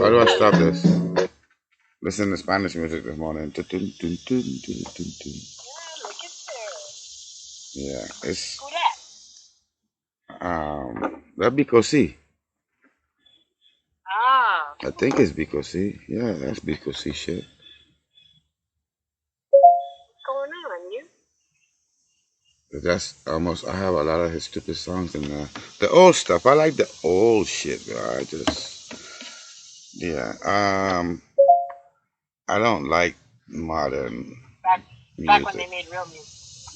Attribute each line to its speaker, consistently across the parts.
Speaker 1: How do I stop this? Listen to Spanish music this morning. Dun, dun, dun, dun, dun, dun, dun. Yeah, it's that Bico C. I think it's Bico C. Yeah, that's Bico C shit. That's almost. I have a lot of his stupid songs in there. The old stuff. I like the old shit. Bro. I just. Yeah. I don't like modern back when they made real music.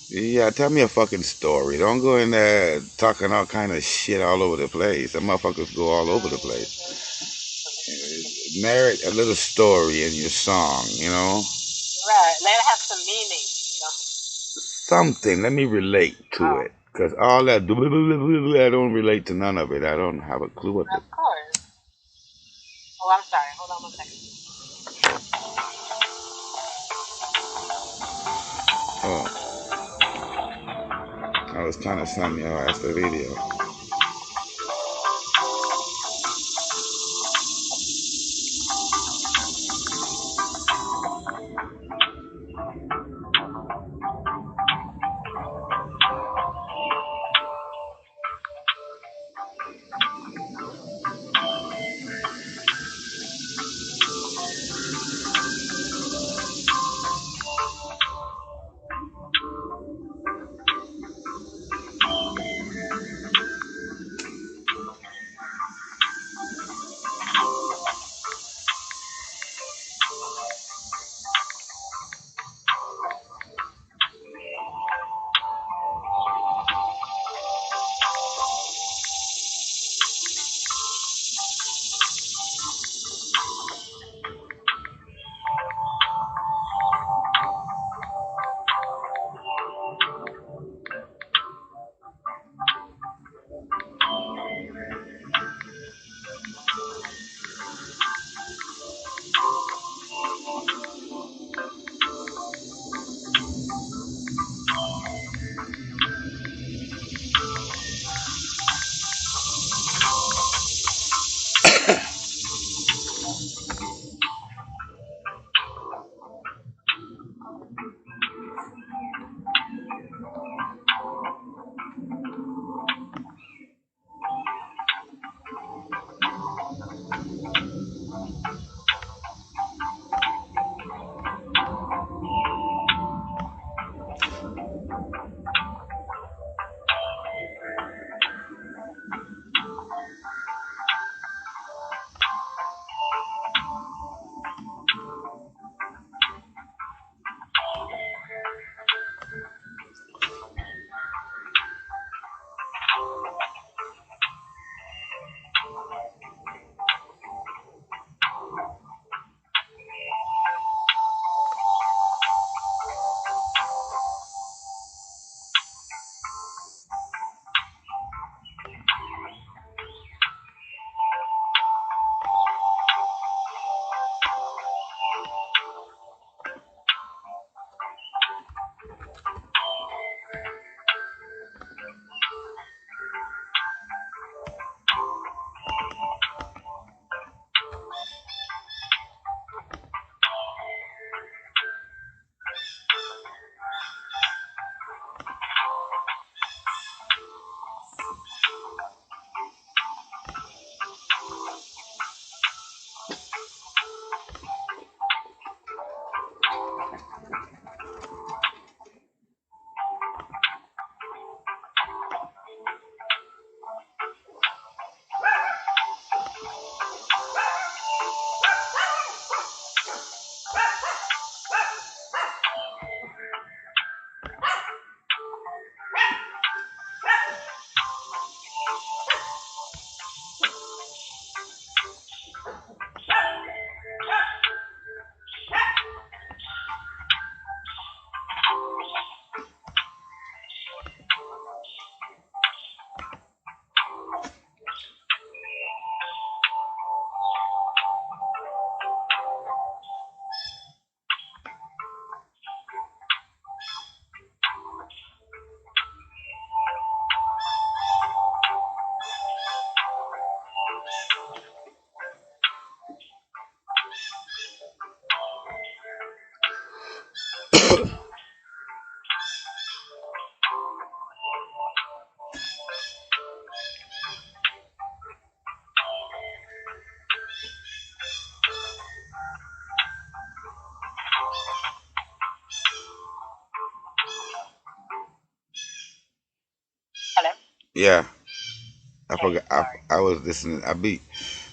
Speaker 1: Yeah, tell me a fucking story. Don't go in there talking all kind of shit all over the place. The motherfuckers go all over the place. Narrate a little story in your song, you know? Right. Let it have some meaning. Something. Let me relate to it. Because all that, I don't relate to none of it. I don't have a clue what the. Of course. Oh, I'm sorry. Hold on one second. Oh, I was trying to send your ass the video.
Speaker 2: Hello?
Speaker 1: Yeah, I
Speaker 2: Hey,
Speaker 1: forgot.
Speaker 2: sorry.
Speaker 1: I was listening.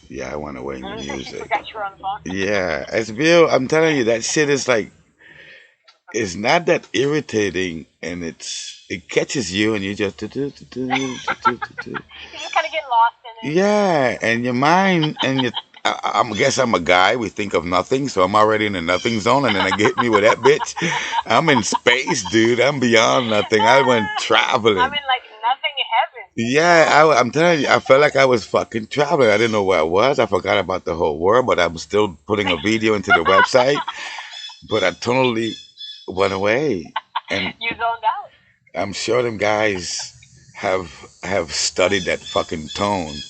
Speaker 1: Yeah, I went away in the
Speaker 2: You
Speaker 1: music.
Speaker 2: forgot you were on the phone?
Speaker 1: Yeah, it's real. I'm telling you, that shit is like, it's not that irritating, and it catches you, and you just
Speaker 2: You just kind of get lost in it.
Speaker 1: yeah, and your mind and your. I guess I'm a guy. We think of nothing, so I'm already in the nothing zone, and then I get me with that bitch. I'm in space, dude. I'm beyond nothing. I went
Speaker 2: I'm
Speaker 1: traveling.
Speaker 2: in like nothing heaven.
Speaker 1: Yeah, I'm telling you, I felt like I was fucking traveling. I didn't know where I was. I forgot about the whole world, but I'm still putting a video into the website. But I totally went away, and
Speaker 2: You zoned out.
Speaker 1: I'm sure them guys have have studied that fucking tone.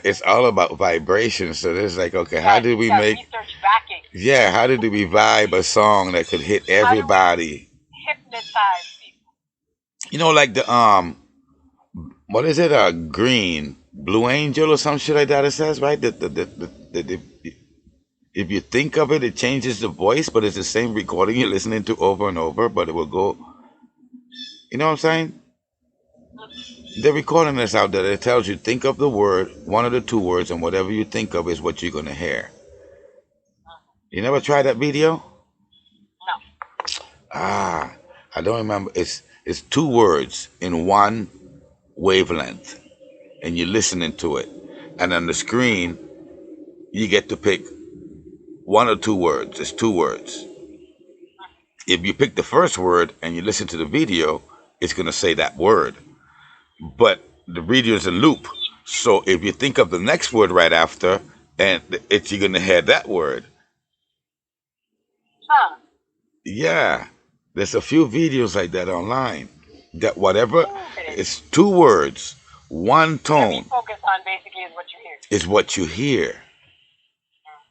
Speaker 1: It's all about vibration. So there's like, okay, how
Speaker 2: Yes,
Speaker 1: did
Speaker 2: it's
Speaker 1: we
Speaker 2: got
Speaker 1: make?
Speaker 2: research backing.
Speaker 1: Yeah, how did we vibe a song that could hit
Speaker 2: How do we
Speaker 1: everybody?
Speaker 2: hypnotize people?
Speaker 1: Like the what is it? Green Blue Angel or some shit like that. It says right. If you think of it, it changes the voice, but it's the same recording you're listening to over and over. But it will go. You know what I'm saying? The recording that's out there, it tells you think of the word, one of the two words, and whatever you think of is what you're gonna hear. You never tried that video?
Speaker 2: No.
Speaker 1: Ah, I don't remember. It's two words in one wavelength, and you're listening to it. And on the screen, you get to pick one or two words. It's two words. If you pick the first word and you listen to the video, it's gonna say that word. But the video is a loop. So if you think of the next word right after, and you're gonna hear that word.
Speaker 2: Huh.
Speaker 1: Yeah, there's a few videos like that online. That whatever,
Speaker 2: Interesting.
Speaker 1: it's two words, one
Speaker 2: Whatever you
Speaker 1: tone
Speaker 2: focus on basically is what you hear.
Speaker 1: is what you hear,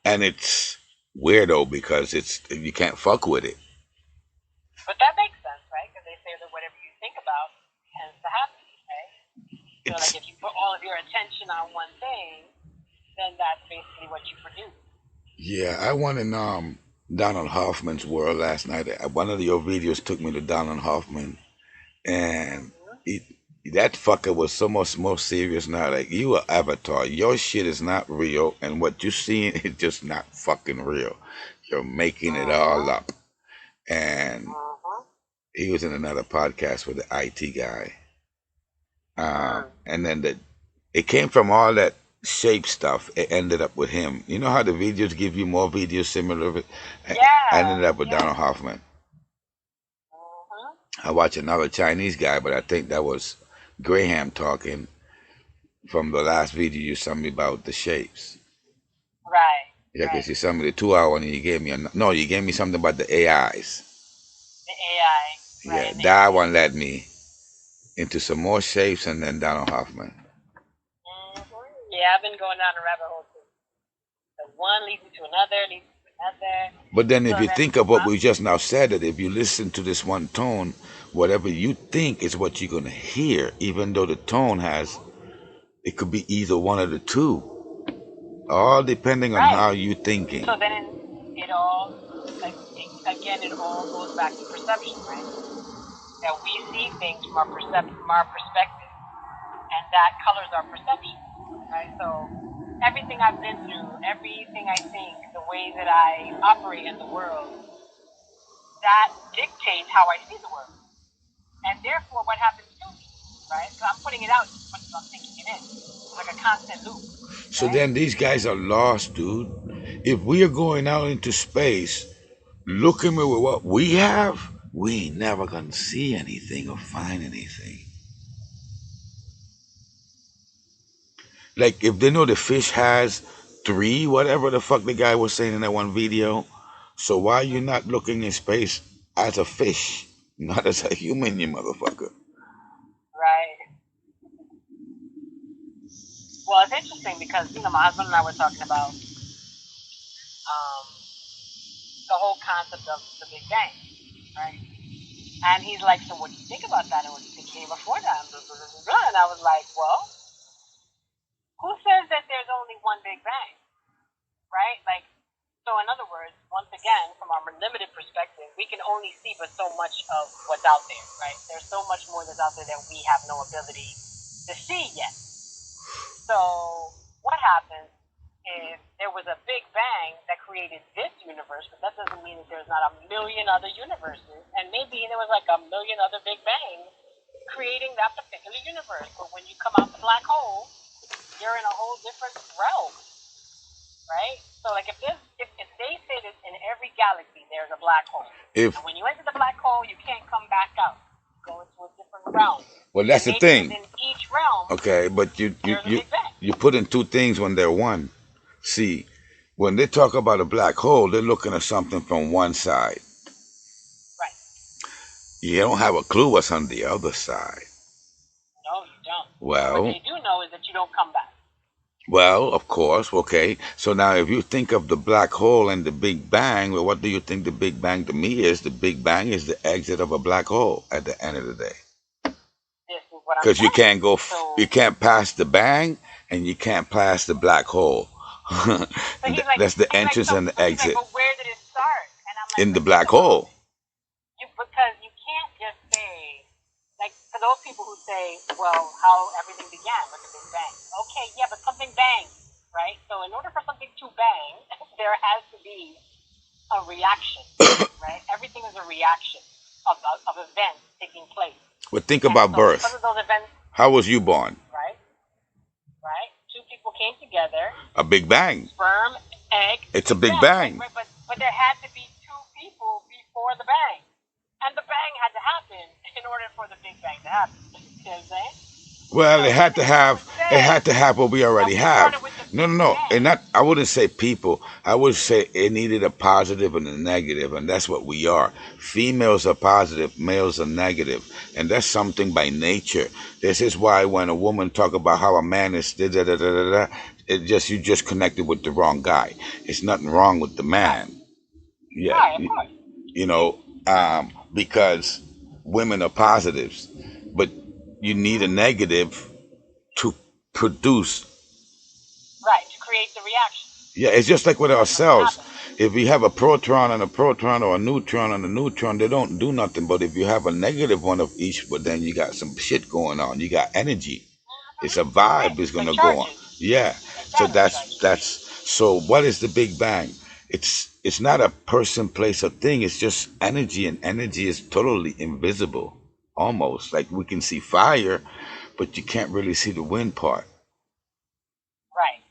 Speaker 1: and it's weirdo because it's you can't fuck with it.
Speaker 2: But that makes sense, right? Because they say that whatever you think about tends to happen, right? So like
Speaker 1: It's
Speaker 2: if you put all of your attention on one thing, then that's basically what you produce.
Speaker 1: yeah. I went in Donald Hoffman's world last night. One of your videos took me to Donald Hoffman, and it, that fucker was so much more serious now. Like you are Avatar, your shit is not real, and what you seeing is just not fucking real. You're making it all up. And he was in another podcast with the IT guy, and then it came from all that shape stuff. It ended up with him. You know how the videos give you more videos similar. I ended up with Donald Hoffman. I watched another Chinese guy, but I think that was Graham talking from the last video you sent me about the shapes.
Speaker 2: Right.
Speaker 1: Yeah, because you sent me the 2 hour one and you gave me no, you gave me something about the AIs.
Speaker 2: The AI. Right.
Speaker 1: Yeah, that one led me into some more shapes and then Donald Hoffman.
Speaker 2: Yeah, I've been going down a rabbit hole too. So one leads me to another, leads me to another.
Speaker 1: But then if you think of what we just now said, that if you listen to this one tone, whatever you think is what you're gonna hear, even though the tone it could be either one of the two, all depending on how you're thinking.
Speaker 2: So then it all, again, it all goes back to perception, right? That we see things from our perspective, and that colors our perception, right? So everything I've been through, everything I think, the way that I operate in the world, that dictates how I see the world, and therefore what happens to me, right? So I'm putting it out as much as I'm taking it in. It's like a constant loop.
Speaker 1: So then these guys are lost, dude. If we are going out into space, looking at what we have, we ain't never gonna see anything or find anything. Like if they know the fish has three, whatever the fuck the guy was saying in that one video, so why are you not looking in space as a fish, not as a human, you motherfucker?
Speaker 2: Right. Well, it's interesting because my husband and I were talking about the whole concept of the Big Bang, right? And he's like, so what do you think about that? And what do you think came before that? And I was like, well, who says that there's only one Big Bang, right? Like, so in other words, once again, from our limited perspective, we can only see but so much of what's out there, right? There's so much more that's out there that we have no ability to see yet. So what happens is there was a Big Bang that created this universe, but that doesn't mean that there's not a million other universes, and maybe there was like a million other Big Bangs creating that particular universe. But when you come out the black hole, you're in a whole different realm, right? So like if they say that in every galaxy there's a black hole, and when you enter the black hole, you can't come back out. You go into a different realm.
Speaker 1: Well, that's the thing.
Speaker 2: In each realm,
Speaker 1: okay, but you put in two things when they're one. See, when they talk about a black hole, they're looking at something from one side.
Speaker 2: Right.
Speaker 1: You don't have a clue what's on the other side.
Speaker 2: No, you don't.
Speaker 1: Well,
Speaker 2: what they do know is that you don't come back.
Speaker 1: Well, of course, okay. So now if you think of the black hole and the Big Bang, well, what do you think the Big Bang to me is? The Big Bang is the exit of a black hole at the end of the day. Because you can't go, you can't pass the bang and you can't pass the black hole. That's the entrance and the exit.
Speaker 2: But where did it start? And I'm like,
Speaker 1: in the black hole.
Speaker 2: Because you can't just say, like, for those people who say, well, how everything began with the Big Bang. Okay, yeah, but something banged, right? So in order for something to bang, there has to be a reaction, right? Everything is a reaction of events taking place.
Speaker 1: But think about birth.
Speaker 2: Because of those events,
Speaker 1: how was you born?
Speaker 2: Right. Two people came together.
Speaker 1: A Big Bang.
Speaker 2: Sperm, egg.
Speaker 1: It's a Big Bang.
Speaker 2: Right? But there had to be two people before the bang. And the bang had to happen in order for the Big Bang to happen. You know what I'm saying?
Speaker 1: Well, it had to have what we already have. No. And not, I wouldn't say people. I would say it needed a positive and a negative, and that's what we are. Females are positive, males are negative, and that's something by nature. This is why when a woman talk about how a man is you just connected with the wrong guy. It's nothing wrong with the man. Yeah,
Speaker 2: right, of course.
Speaker 1: You know, because women are positives, but you need a negative to produce.
Speaker 2: Right, to create the reaction.
Speaker 1: Yeah, it's just like with our cells. If you have a proton and a proton or a neutron and a neutron, they don't do nothing. But if you have a negative one of each, but then you got some shit going on. You got energy. It's a vibe is gonna go on. Yeah. So that's so what is the Big Bang? It's not a person, place, or thing. It's just energy, and energy is totally invisible. Almost like we can see fire, but you can't really see the wind part.
Speaker 2: Right.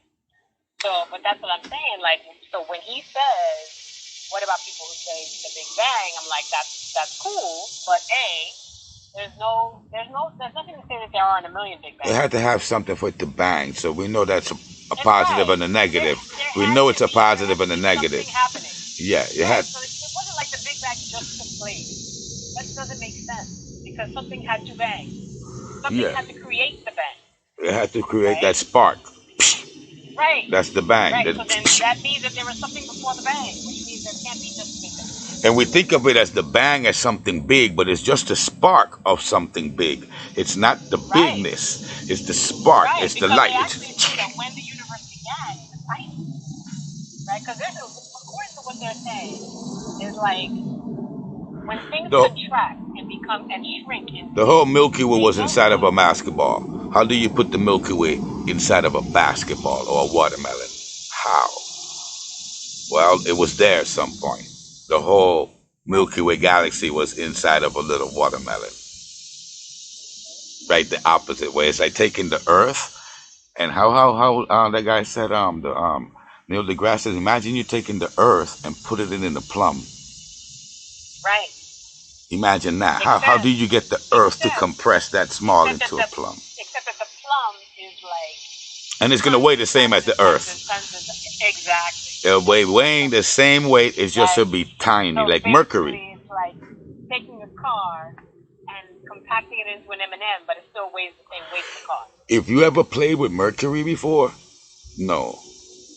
Speaker 2: So, but that's what I'm saying. Like, so when he says, "What about people who say the Big Bang?" I'm like, that's cool, but there's nothing to say that there aren't a million Big Bangs.
Speaker 1: It had to have something for it to bang, so we know that's a positive and a negative. We know it's a positive and a negative.
Speaker 2: Happening.
Speaker 1: Yeah, it had.
Speaker 2: So it wasn't like the Big Bang just took place. That doesn't make sense. Because something had to bang. Something had to create the bang.
Speaker 1: It had to create that spark.
Speaker 2: Right.
Speaker 1: That's the bang.
Speaker 2: Right. So then that means that there was something before the bang, which means there can't be just a Big Bang.
Speaker 1: And we think of it as the bang as something big, but it's just a spark of something big. It's not the bigness. It's the spark.
Speaker 2: Right.
Speaker 1: It's the light.
Speaker 2: They actually say that when the universe began, it was light. Right? Because according to what they're saying, is like when things contract and become and shrink.
Speaker 1: The whole Milky Way was inside of a basketball. How do you put the Milky Way inside of a basketball or a watermelon? How? Well, it was there at some point. The whole Milky Way galaxy was inside of a little watermelon. Right, the opposite way. It's like taking the Earth and how that guy said Neil deGrasse says, imagine you taking the Earth and put it in a plum.
Speaker 2: Right.
Speaker 1: Imagine that. How do you get the Earth to compress that small into a plum?
Speaker 2: Except that the plum is like...
Speaker 1: And it's going to weigh the same as the Earth.
Speaker 2: Exactly.
Speaker 1: It'll weigh weighing the same weight. It's just to be tiny,
Speaker 2: so
Speaker 1: like mercury.
Speaker 2: It's like taking a car and compacting it into an M&M, but it still weighs the same weight as the car.
Speaker 1: If you ever played with mercury before? No.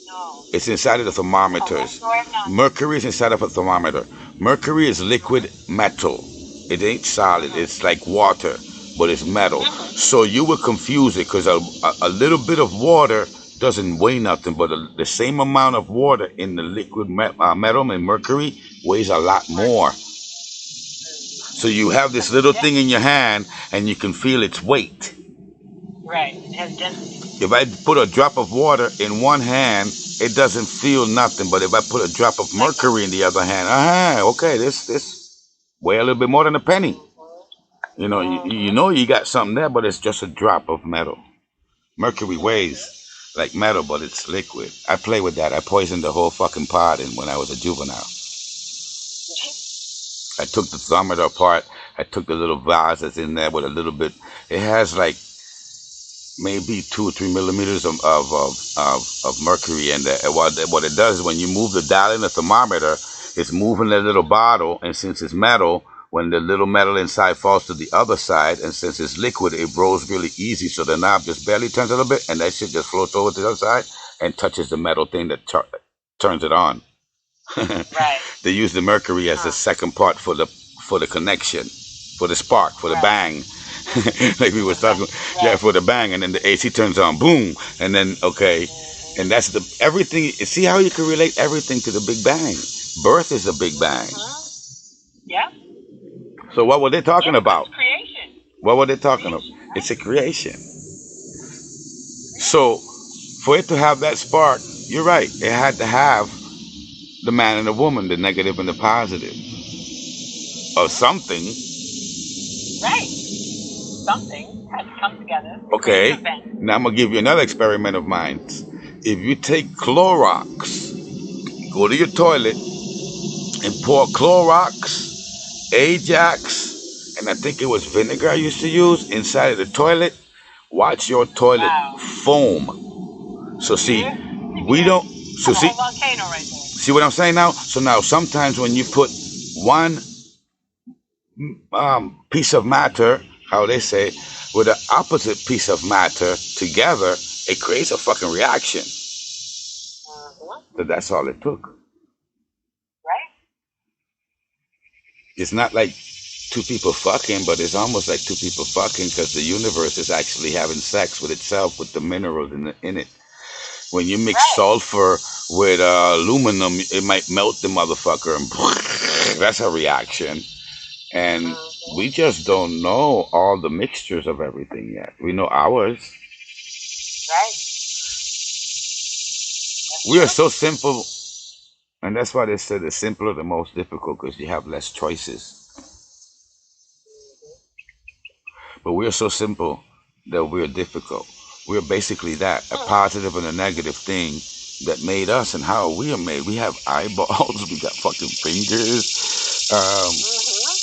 Speaker 2: No.
Speaker 1: It's inside of the thermometers. Mercury is inside of a thermometer. Mercury is liquid metal. It ain't solid. It's like water, but it's metal. So you would confuse it because a little bit of water doesn't weigh nothing, but the same amount of water in the liquid metal and mercury weighs a lot more. So you have this little thing in your hand and you can feel its weight.
Speaker 2: Right. It has density.
Speaker 1: If I put a drop of water in one hand, it doesn't feel nothing. But if I put a drop of mercury in the other hand, okay, this weigh a little bit more than a penny. You know you got something there, but it's just a drop of metal. Mercury weighs like metal, but it's liquid. I play with that. I poisoned the whole fucking pot when I was a juvenile. I took the thermometer apart. I took the little vase that's in there with a little bit. It has like maybe 2 or 3 millimeters of mercury, and what it does is when you move the dial in the thermometer, it's moving that little bottle, and since it's metal, when the little metal inside falls to the other side, and since it's liquid, it rolls really easy, so the knob just barely turns a little bit, and that shit just floats over to the other side and touches the metal thing that turns it on.
Speaker 2: Right.
Speaker 1: They use the mercury as the second part for the connection, for the spark, for the bang. Like we were talking, yeah, for the bang, and then the AC turns on, boom, and then and that's everything. See how you can relate everything to the Big Bang. Birth is a Big Bang.
Speaker 2: Yeah.
Speaker 1: So what were they talking about?
Speaker 2: It's creation.
Speaker 1: What were they talking about? It's a creation. So for it to have that spark, you're right. It had to have the man and the woman, the negative and the positive, or something.
Speaker 2: Right. Something had to come together.
Speaker 1: Okay. Now I'm gonna give you another experiment of mine. If you take Clorox, go to your toilet and pour Clorox, Ajax, and I think it was vinegar I used to use inside of the toilet, watch your toilet foam. So see, we don't. So see,
Speaker 2: volcano right there.
Speaker 1: See what I'm saying now? So now sometimes when you put one piece of matter, how they say, with the opposite piece of matter together, it creates a fucking reaction. So that's all it took.
Speaker 2: Right?
Speaker 1: It's not like two people fucking, but it's almost like two people fucking because the universe is actually having sex with itself, with the minerals in it. When you mix sulfur with aluminum, it might melt the motherfucker, and that's a reaction. And we just don't know all the mixtures of everything yet. We know ours.
Speaker 2: Right.
Speaker 1: We are so simple, and that's why they say the simpler the most difficult, because you have less choices. But we are so simple that we're difficult. We're basically that, a positive and a negative thing that made us, and how we are made. We have eyeballs, we got fucking fingers,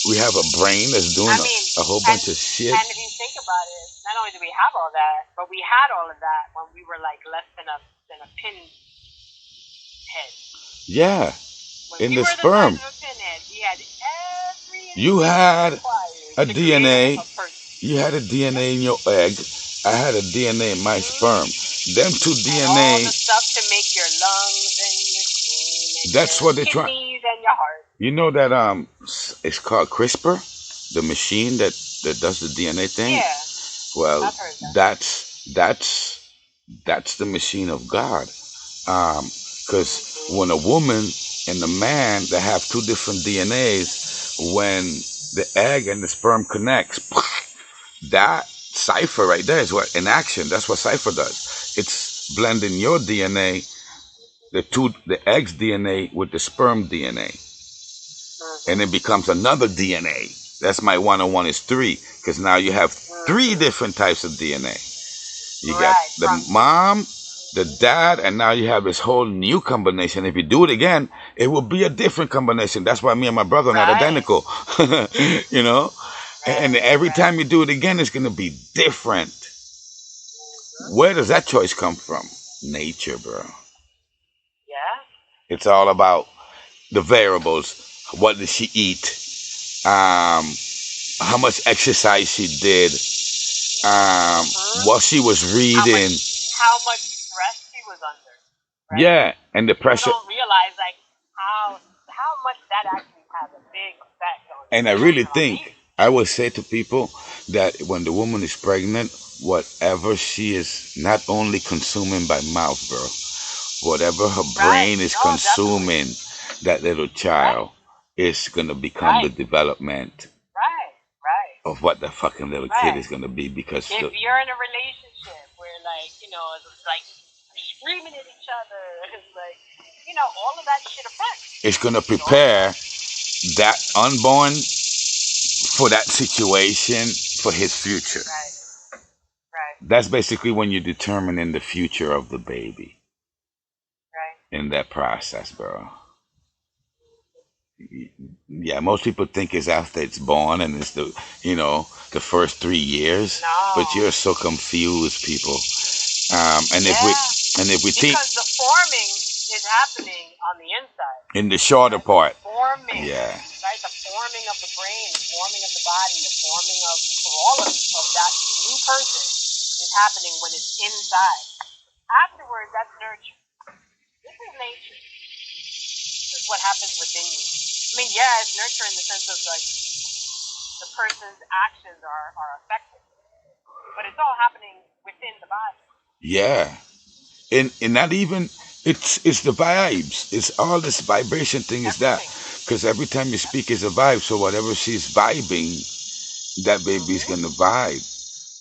Speaker 1: we have a brain that's doing a whole bunch of shit.
Speaker 2: And if you think about it, not only do we have all that, but we had all of that when we were like less than a pin head.
Speaker 1: Yeah,
Speaker 2: when
Speaker 1: in the sperm. You had a DNA. You had a DNA in your egg. I had a DNA in my sperm. Them two DNA.
Speaker 2: And all the stuff to make your lungs and your spleen and
Speaker 1: that's
Speaker 2: your
Speaker 1: what they try.
Speaker 2: kidneys and your heart.
Speaker 1: You know that it's called CRISPR, the machine that does the DNA thing.
Speaker 2: Yeah.
Speaker 1: Well,
Speaker 2: I've heard that.
Speaker 1: that's the machine of God. Because when a woman and a man that have two different DNAs, when the egg and the sperm connects, that cipher right there is what in action. That's what cipher does. It's blending your DNA, the egg's DNA with the sperm DNA, and it becomes another DNA. That's my 101 is 3, because now you have 3 different types of DNA. You got the mom, the dad, and now you have this whole new combination. If you do it again, it will be a different combination. That's why me and my brother are not identical. You know? And every time you do it again, it's going to be different. Where does that choice come from? Nature, bro.
Speaker 2: Yeah.
Speaker 1: It's all about the variables. What did she eat? How much exercise she did? What she was reading.
Speaker 2: How much stress she was under. right?
Speaker 1: Yeah, and the
Speaker 2: People
Speaker 1: pressure.
Speaker 2: don't realize like how much that actually has a big effect on
Speaker 1: And I really
Speaker 2: children, on
Speaker 1: think
Speaker 2: babies.
Speaker 1: I would say to people that when the woman is pregnant, whatever she is not only consuming by mouth, bro, whatever her
Speaker 2: Right.
Speaker 1: brain is
Speaker 2: No, definitely.
Speaker 1: consuming, that little
Speaker 2: Right.
Speaker 1: child is gonna become the
Speaker 2: Right.
Speaker 1: development
Speaker 2: Right. Right.
Speaker 1: of what the fucking little kid
Speaker 2: Right.
Speaker 1: is gonna be. Because
Speaker 2: If you're in a relationship where like, it's like screaming at each other, it's like, all of that shit affects.
Speaker 1: it's gonna prepare that unborn for that situation for his future.
Speaker 2: Right. Right.
Speaker 1: That's basically when you're determining the future of the baby
Speaker 2: Right.
Speaker 1: in that process, bro. Yeah, most people think it's after it's born and it's the first 3 years, but
Speaker 2: No.
Speaker 1: you're so confused, people. And
Speaker 2: Yeah.
Speaker 1: if we think
Speaker 2: Because the forming is happening on the inside.
Speaker 1: in the shorter
Speaker 2: Right?
Speaker 1: part,
Speaker 2: The forming.
Speaker 1: yeah,
Speaker 2: Right? The forming of the brain, the forming of the body, the forming of all of that new person is happening when it's inside. Afterwards, that's nurture. This is nature. This is what happens within you. I mean, yeah, it's nurture in the sense of like the person's actions are affected, but it's all happening within the body.
Speaker 1: yeah, and not even it's the vibes. It's all this vibration thing is that because every time you speak is a vibe. So whatever she's vibing, that baby's gonna vibe.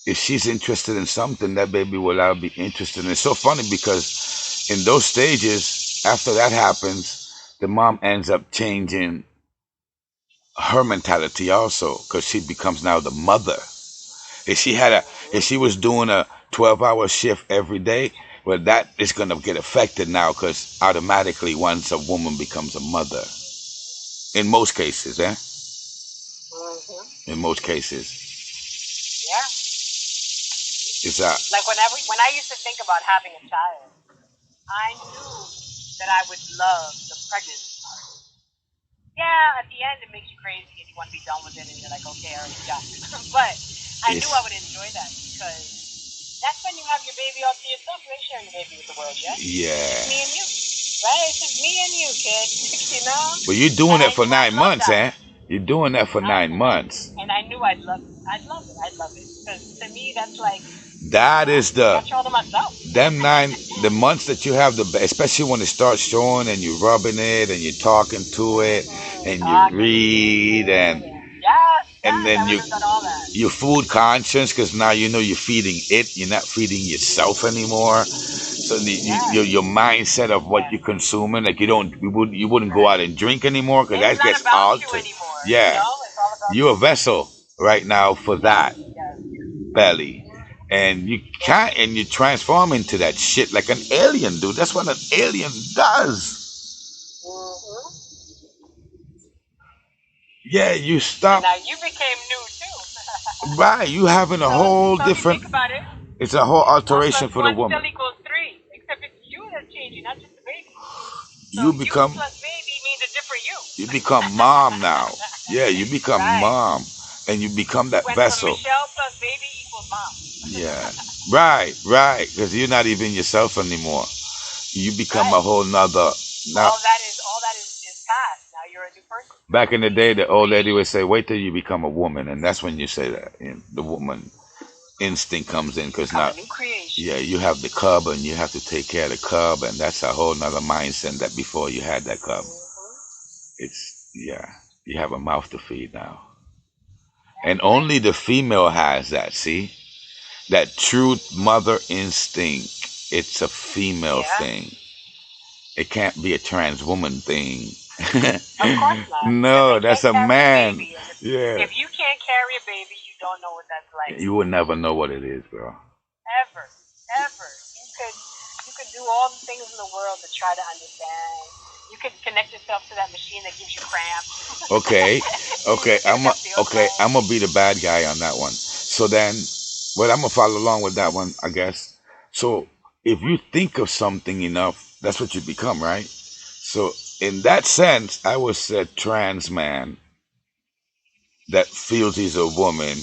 Speaker 1: If she's interested in something, that baby will now be interested. And it's so funny because in those stages, after that happens, the mom ends up changing her mentality also because she becomes now the mother. If she was doing a 12-hour shift every day, well, that is going to get affected now because automatically once a woman becomes a mother, in most cases, in most cases,
Speaker 2: Yeah.
Speaker 1: it's a
Speaker 2: Like when I used to think about having a child, I knew that I would love the pregnancy part. Yeah, at the end it makes you crazy and you want to be done with it and you're like, okay, I already got it. But I knew I would enjoy that because that's when you have your baby all to yourself. You ain't sharing the baby with the world yet.
Speaker 1: Yeah.
Speaker 2: It's me and you. Right? It's just me and you, kid.
Speaker 1: But you're doing it for 9 months, You're doing that for 9 months.
Speaker 2: And I knew I'd love it. I'd love it. I'd love it. Because to me, that's like...
Speaker 1: That is the...
Speaker 2: Control to myself.
Speaker 1: Them the months that you have, especially when it starts showing and you're rubbing it and you're talking to it and you read and... And then you're food conscious because now you know you're feeding it. You're not feeding yourself anymore. So your mindset of what you're consuming, like you wouldn't go out and drink anymore because that gets altered. Yeah, you're a vessel right now for that belly, and you transform into that shit like an alien, dude. That's what an alien does. Yeah, you stop.
Speaker 2: Now you became new too.
Speaker 1: Right, you having a whole different.
Speaker 2: Think about it.
Speaker 1: It's a whole alteration for the woman.
Speaker 2: 1 + 1 = 3, except it's you that's changing, not just the baby. So
Speaker 1: you become.
Speaker 2: You plus baby means a different you.
Speaker 1: You become mom now. Yeah, you become mom, and you become that vessel.
Speaker 2: Michelle plus baby equals mom.
Speaker 1: Yeah, right, because you're not even yourself anymore. You become a whole nother. Now,
Speaker 2: all that is past. Now you're a new person.
Speaker 1: Back in the day, the old lady would say, "Wait till you become a woman," and that's when you say that the woman instinct comes in because now, yeah, you have the cub and you have to take care of the cub, and that's a whole nother mindset that before you had that cub. It's you have a mouth to feed now, and only the female has that. See, that true mother instinct. It's a female thing. It can't be a trans woman thing.
Speaker 2: Of course not.
Speaker 1: No, that's a man. Yeah.
Speaker 2: If you can't carry a baby, you don't know what that's like.
Speaker 1: You would never know what it is, bro.
Speaker 2: Ever. You could do all the things in the world to try to understand. You could connect yourself to that machine that gives you cramps.
Speaker 1: Okay. I'm gonna be the bad guy on that one. So then, well, I'm gonna follow along with that one, I guess. So if you think of something enough, that's what you become, right? So in that sense, I was a trans man that feels he's a woman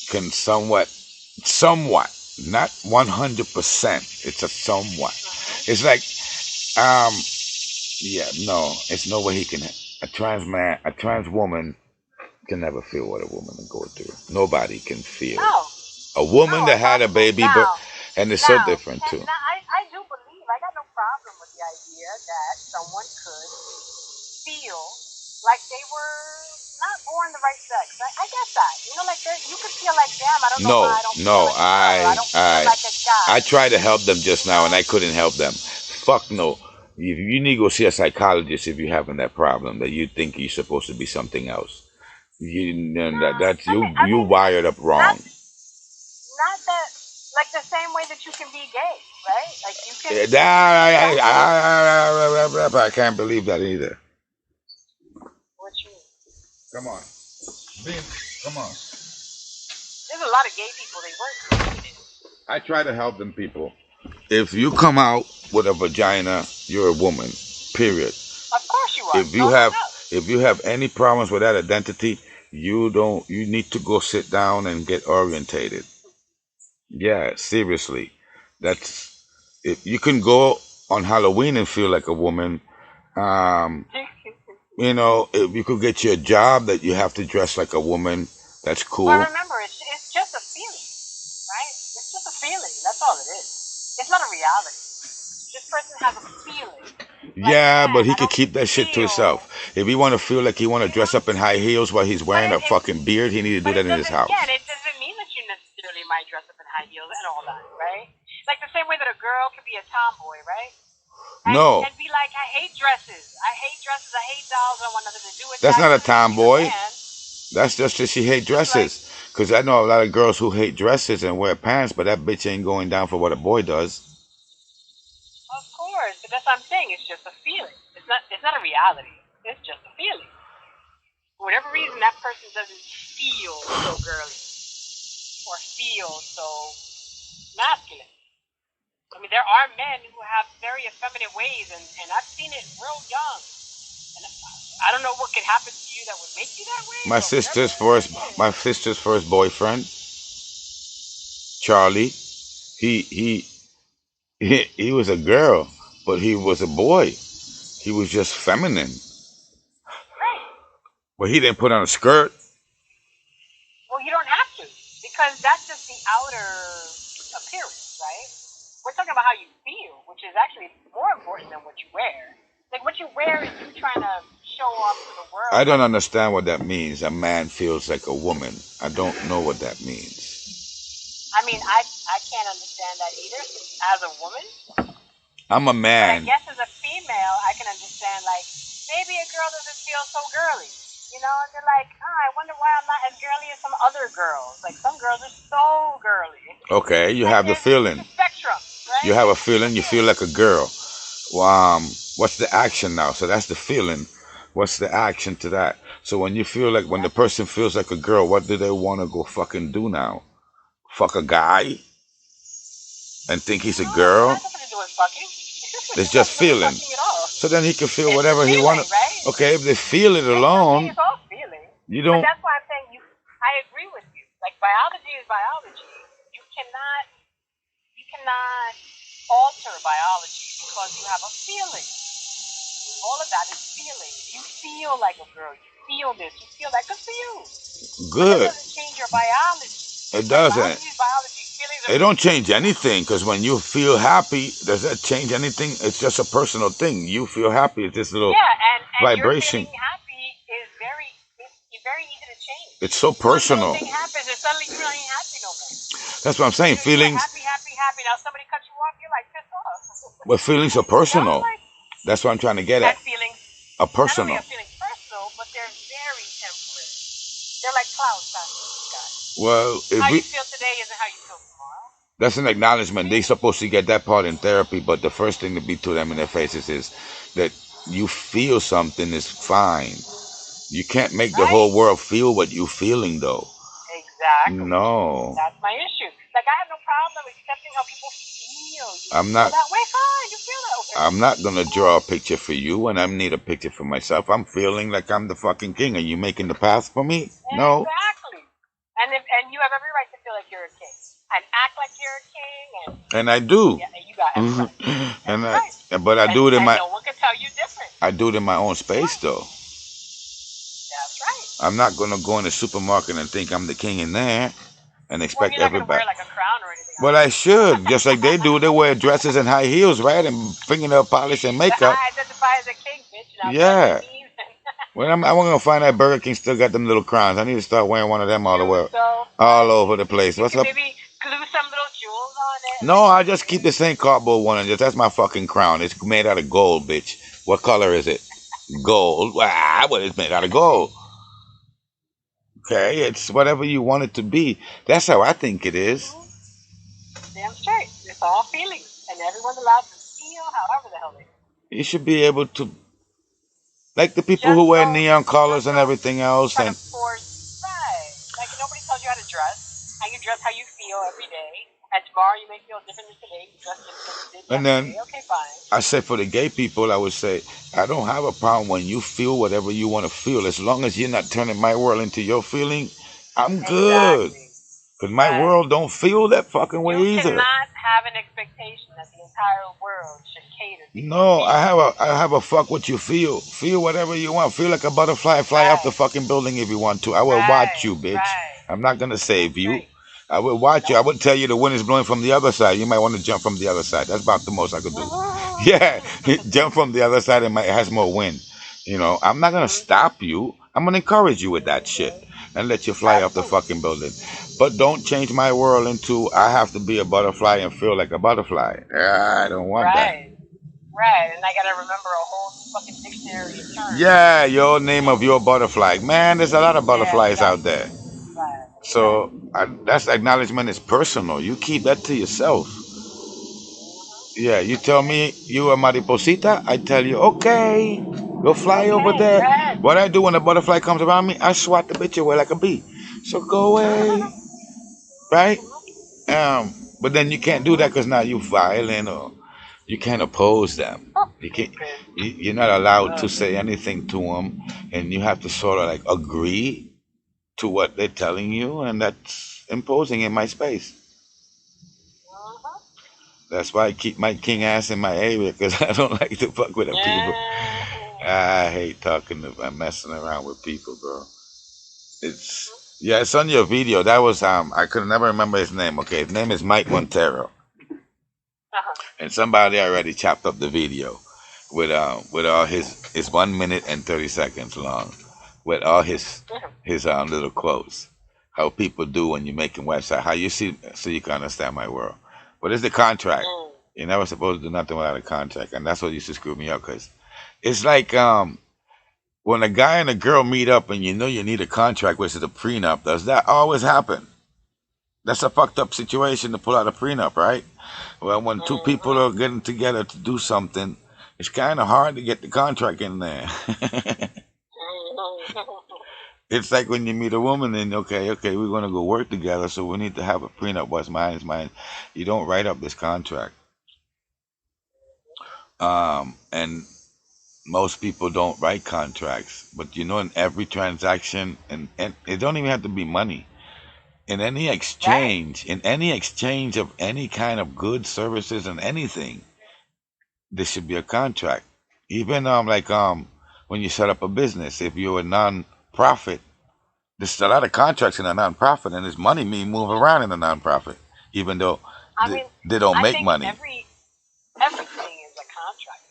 Speaker 1: can somewhat, not 100%, it's a somewhat, It's like, um, yeah, no, it's no way he can. A trans woman can never feel what a woman is going through. Nobody can feel.
Speaker 2: No,
Speaker 1: A woman
Speaker 2: no,
Speaker 1: that had a
Speaker 2: impossible.
Speaker 1: baby, but and it's so different too.
Speaker 2: Now I do believe, I got no problem with the idea that someone could feel like they were not born the right sex. I get that. You know, like you could feel like, damn, I don't know why
Speaker 1: No,
Speaker 2: I don't feel
Speaker 1: no,
Speaker 2: like a girl. I don't feel like a guy.
Speaker 1: I tried to help them just
Speaker 2: You
Speaker 1: now,
Speaker 2: know?
Speaker 1: and I couldn't help them. Fuck no. You need to go see a psychologist if you're having that problem that you think you're supposed to be something else. That's you. You wired up wrong.
Speaker 2: Not that, like the same way that you can be gay, right? Like you can.
Speaker 1: I can't believe that either.
Speaker 2: What you mean?
Speaker 1: Come on, come on.
Speaker 2: There's a lot of gay people they work with.
Speaker 1: I try to help them people. If you come out with a vagina, you're a woman. Period.
Speaker 2: Of course you are.
Speaker 1: If you have any problems with that identity, you need to go sit down and get orientated. Yeah, seriously. That's if you can go on Halloween and feel like a woman. You know, if you could get you a job that you have to dress like a woman, that's cool.
Speaker 2: Well, remember, it's just a feeling, right? It's just a feeling. That's all it is. It's not a reality. This person has a feeling.
Speaker 1: Yeah, but he could keep that shit to himself. If he want to feel like he want to dress up in high heels while he's wearing a fucking beard, he need to do that in his house.
Speaker 2: Yeah, it doesn't mean that you necessarily might dress up in high heels and all that, right? Like the same way that a girl could be a tomboy, right?
Speaker 1: No.
Speaker 2: And be like, I hate dresses. I hate dolls. I want nothing to do with
Speaker 1: that. That's not a tomboy. That's just that she hate dresses. Because I know a lot of girls who hate dresses and wear pants, but that bitch ain't going down for what a boy does.
Speaker 2: Of course, but that's what I'm saying. It's just a feeling. It's not a reality. It's just a feeling. For whatever reason, that person doesn't feel so girly or feel so masculine. I mean, there are men who have very effeminate ways, and I've seen it real young. And I don't know what could happen to you that would make you that way. My
Speaker 1: sister's first boyfriend, Charlie, he was a girl, but he was a boy. He was just feminine.
Speaker 2: Right.
Speaker 1: But he didn't put on a skirt.
Speaker 2: Well, you don't have to, because that's just the outer appearance, right? We're talking about how you feel, which is actually more important than what you wear. Like, what you wear is you trying to show off to the world.
Speaker 1: I don't understand what that means. A man feels like a woman. I don't know what that means.
Speaker 2: I mean, I can't understand that either. As a woman,
Speaker 1: I'm a man.
Speaker 2: But I guess as a female, I can understand, like, maybe a girl doesn't feel so girly. You know, and they're like, oh, I wonder why I'm not as girly as some other girls. Like, some girls are so girly.
Speaker 1: Okay, you have the feeling.
Speaker 2: It's a spectrum, right?
Speaker 1: You have a feeling, you feel like a girl. Well, what's the action now? So that's the feeling. What's the action to that? So when you feel like, when the person feels like a girl, what do they want to go fucking do now? Fuck a guy? And think he's a girl?
Speaker 2: It has nothing to do with fucking.
Speaker 1: It's just feeling. So then he can feel whatever he wants. Right? Okay, if they feel it alone.
Speaker 2: It's all feeling.
Speaker 1: You don't.
Speaker 2: But that's why I'm saying I agree with you. Like, biology is biology. You cannot alter biology because you have a feeling. All of that is feeling. You feel like a girl. You feel this. You feel that. Good for you.
Speaker 1: Good.
Speaker 2: It doesn't change your biology.
Speaker 1: It doesn't.
Speaker 2: Biology is biology.
Speaker 1: It don't change anything, because when you feel happy, does that change anything? It's just a personal thing. You feel happy. It's this little vibration.
Speaker 2: Your feeling happy is very easy to change.
Speaker 1: It's so personal.
Speaker 2: Something happens and suddenly you're not happy no more.
Speaker 1: That's what I'm saying. Feelings.
Speaker 2: Happy. Now somebody cuts you off, you're like pissed off.
Speaker 1: But feelings are personal. That's what I'm trying to get at.
Speaker 2: Feelings
Speaker 1: are personal.
Speaker 2: Not only are feelings personal, but they're very temporary. They're like clouds passing through the sky.
Speaker 1: Well,
Speaker 2: how you feel today isn't how you feel tomorrow.
Speaker 1: That's an acknowledgement. They're supposed to get that part in therapy, but the first thing to be to them in their faces is that you feel something is fine. You can't make the whole world feel what you're feeling, though.
Speaker 2: Exactly.
Speaker 1: No.
Speaker 2: That's my issue. Like, I have no problem accepting how people feel.
Speaker 1: I'm not.
Speaker 2: Feel that way, fine. You feel that way.
Speaker 1: I'm not gonna draw a picture for you, and I need a picture for myself. I'm feeling like I'm the fucking king. Are you making the path for me? No.
Speaker 2: Exactly. And you have every right to feel like you're a king and act like you're a king.
Speaker 1: And I do.
Speaker 2: Yeah, you
Speaker 1: And
Speaker 2: right.
Speaker 1: but I do it in my.
Speaker 2: No one can tell you different.
Speaker 1: I do it in my own space though.
Speaker 2: That's right.
Speaker 1: I'm not gonna go in the supermarket and think I'm the king in there and expect
Speaker 2: you're not
Speaker 1: everybody.
Speaker 2: Wear like a crown or anything.
Speaker 1: Well, I should, just like they do. They wear dresses and high heels, right, and fingernail polish and makeup.
Speaker 2: I identify as a king, bitch.
Speaker 1: Yeah. Well, I'm gonna find that Burger King still got them little crowns. I need to start wearing one of them all over the place. What's up?
Speaker 2: Maybe glue some little jewels on it.
Speaker 1: No, I just keep the same cardboard one and that's my fucking crown. It's made out of gold, bitch. What color is it? Gold. Well, it's made out of gold. Okay, it's whatever you want it to be. That's how I think it is.
Speaker 2: Damn straight. It's all feelings, and everyone's allowed to feel however the hell they feel.
Speaker 1: You should be able to, like the people who wear neon colors and everything else, and
Speaker 2: right. Like nobody tells you how to dress. How you dress, how you feel every day. And tomorrow you may feel different than today. You dress different than
Speaker 1: and then
Speaker 2: okay, fine.
Speaker 1: I said for the gay people, I would say I don't have a problem when you feel whatever you want to feel, as long as you're not turning my world into your feeling. I'm good. Because my world don't feel that fucking way either.
Speaker 2: You cannot have an expectation that the entire world should cater to.
Speaker 1: No, I have a fuck what you feel. Feel whatever you want. Feel like a butterfly. Fly off the fucking building if you want to. I will watch you, bitch. I'm not gonna save you. I will watch you. I would tell you the wind is blowing from the other side. You might want to jump from the other side. That's about the most I could do. Yeah, jump from the other side. It has more wind. You know, I'm not gonna stop you. I'm gonna encourage you with that shit and let you fly off the fucking building. But don't change my world into I have to be a butterfly and feel like a butterfly. I don't want that.
Speaker 2: Right, and I gotta remember a whole fucking dictionary of terms.
Speaker 1: Yeah, your name of your butterfly. Man, there's a lot of butterflies out there.
Speaker 2: Right.
Speaker 1: So that's acknowledgement is personal. You keep that to yourself. Yeah, you tell me you a mariposita, I tell you, okay, go fly over there. Right. What I do when a butterfly comes around me, I swat the bitch away like a bee. So go away, right? But then you can't do that because now you violent or you can't oppose them. You can't. You're not allowed to say anything to them, and you have to sort of like agree to what they're telling you, and that's imposing in my space. That's why I keep my king ass in my area, because I don't like to fuck with the people. I hate talking about messing around with people, bro. It's on your video. That was I could never remember his name. Okay, his name is Mike Montero, and somebody already chopped up the video with all his 1 minute and 30 seconds long, with all his little quotes. How people do when you're making website. How you see, so you can understand my world. What is the contract? You're never supposed to do nothing without a contract, and that's what used to screw me up, because it's like when a guy and a girl meet up and you know you need a contract, which is a prenup. Does that always happen? That's a fucked up situation to pull out a prenup, right? Well, when two people are getting together to do something, it's kind of hard to get the contract in there. It's like when you meet a woman and okay, we're gonna go work together, so we need to have a prenup. What's mine is mine. You don't write up this contract. And most people don't write contracts, but you know, in every transaction, and it don't even have to be money. In any exchange, of any kind of goods, services, and anything, there should be a contract. Even when you set up a business, if you're a non-profit, there's a lot of contracts in a non-profit, and there's money being moved around in a non-profit, even though they don't make money.
Speaker 2: Everything is a contract.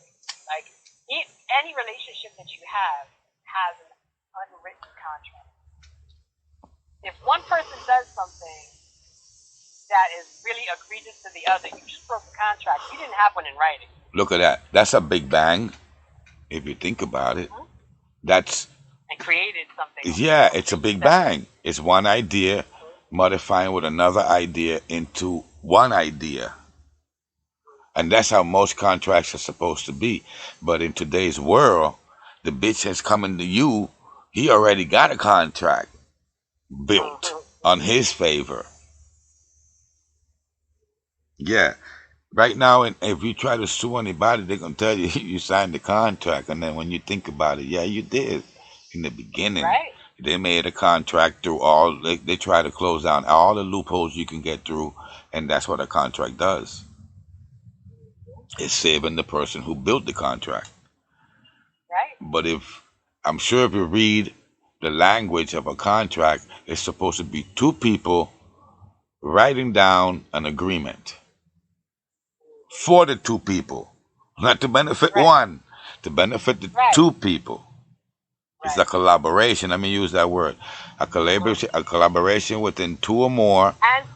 Speaker 2: Like any relationship that you have has an unwritten contract. If one person does something that is really egregious to the other, you just broke the contract. You didn't have one in writing.
Speaker 1: Look at that. That's a big bang. If you think about it, that's.
Speaker 2: And created something.
Speaker 1: Yeah, it's a big bang. It's one idea modifying with another idea into one idea. And that's how most contracts are supposed to be. But in today's world, the bitch has come into you. He already got a contract built on his favor. Yeah. Right now, if you try to sue anybody, they're going to tell you you signed the contract. And then when you think about it, yeah, you did. In the beginning, they made a contract through they try to close down all the loopholes you can get through, and that's what a contract does. It's saving the person who built the contract.
Speaker 2: Right.
Speaker 1: But I'm sure if you read the language of a contract, it's supposed to be two people writing down an agreement for the two people, not to benefit
Speaker 2: Right.
Speaker 1: one, to benefit the
Speaker 2: Right.
Speaker 1: two people. It's a
Speaker 2: Right.
Speaker 1: collaboration. Let me use that word. A collaboration within two or more.
Speaker 2: And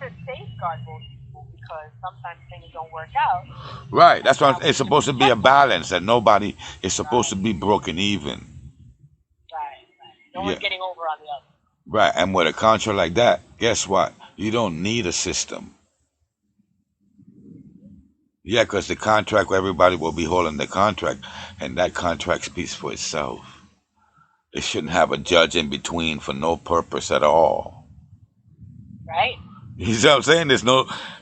Speaker 2: to safeguard both people, because sometimes things don't work out.
Speaker 1: Right.
Speaker 2: And
Speaker 1: That's
Speaker 2: now
Speaker 1: why
Speaker 2: we
Speaker 1: it's
Speaker 2: need to
Speaker 1: supposed to be a
Speaker 2: protect them.
Speaker 1: balance that nobody is supposed to
Speaker 2: Right.
Speaker 1: be broken even.
Speaker 2: Right. No
Speaker 1: Yeah.
Speaker 2: one's getting over on the other.
Speaker 1: Right. And with a contract like that, guess what? You don't need a system. Yeah, because the contract, everybody will be holding the contract, and that contract speaks for itself. It shouldn't have a judge in between for no purpose at all.
Speaker 2: Right.
Speaker 1: You see what I'm saying?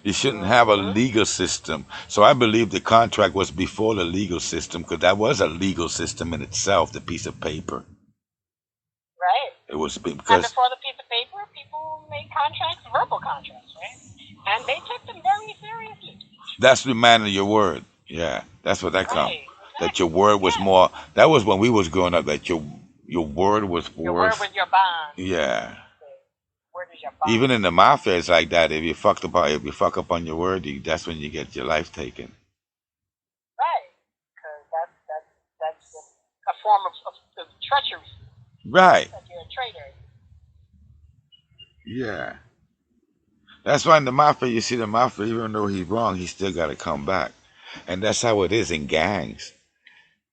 Speaker 1: You shouldn't have a legal system. So I believe the contract was before the legal system, because that was a legal system in itself, the piece of paper.
Speaker 2: Right.
Speaker 1: It was
Speaker 2: And
Speaker 1: because
Speaker 2: before the piece of paper, people made contracts, verbal contracts, right? And they took them very seriously.
Speaker 1: that's the man of your word. Yeah, that's what that comes.
Speaker 2: Right.
Speaker 1: That
Speaker 2: Exactly.
Speaker 1: your word was
Speaker 2: Yeah.
Speaker 1: more. That was when we was growing up. That your word was
Speaker 2: Your word
Speaker 1: worth.
Speaker 2: was your bond.
Speaker 1: Yeah.
Speaker 2: Word is your bond.
Speaker 1: Even in the mafia, it's like that. If you fuck up on your word, that's when you get your life taken.
Speaker 2: Right. Because that's a form of treachery.
Speaker 1: Right.
Speaker 2: That you're a traitor.
Speaker 1: Yeah. That's why in the mafia, you see the mafia, even though he's wrong, he still got to come back. And that's how it is in gangs.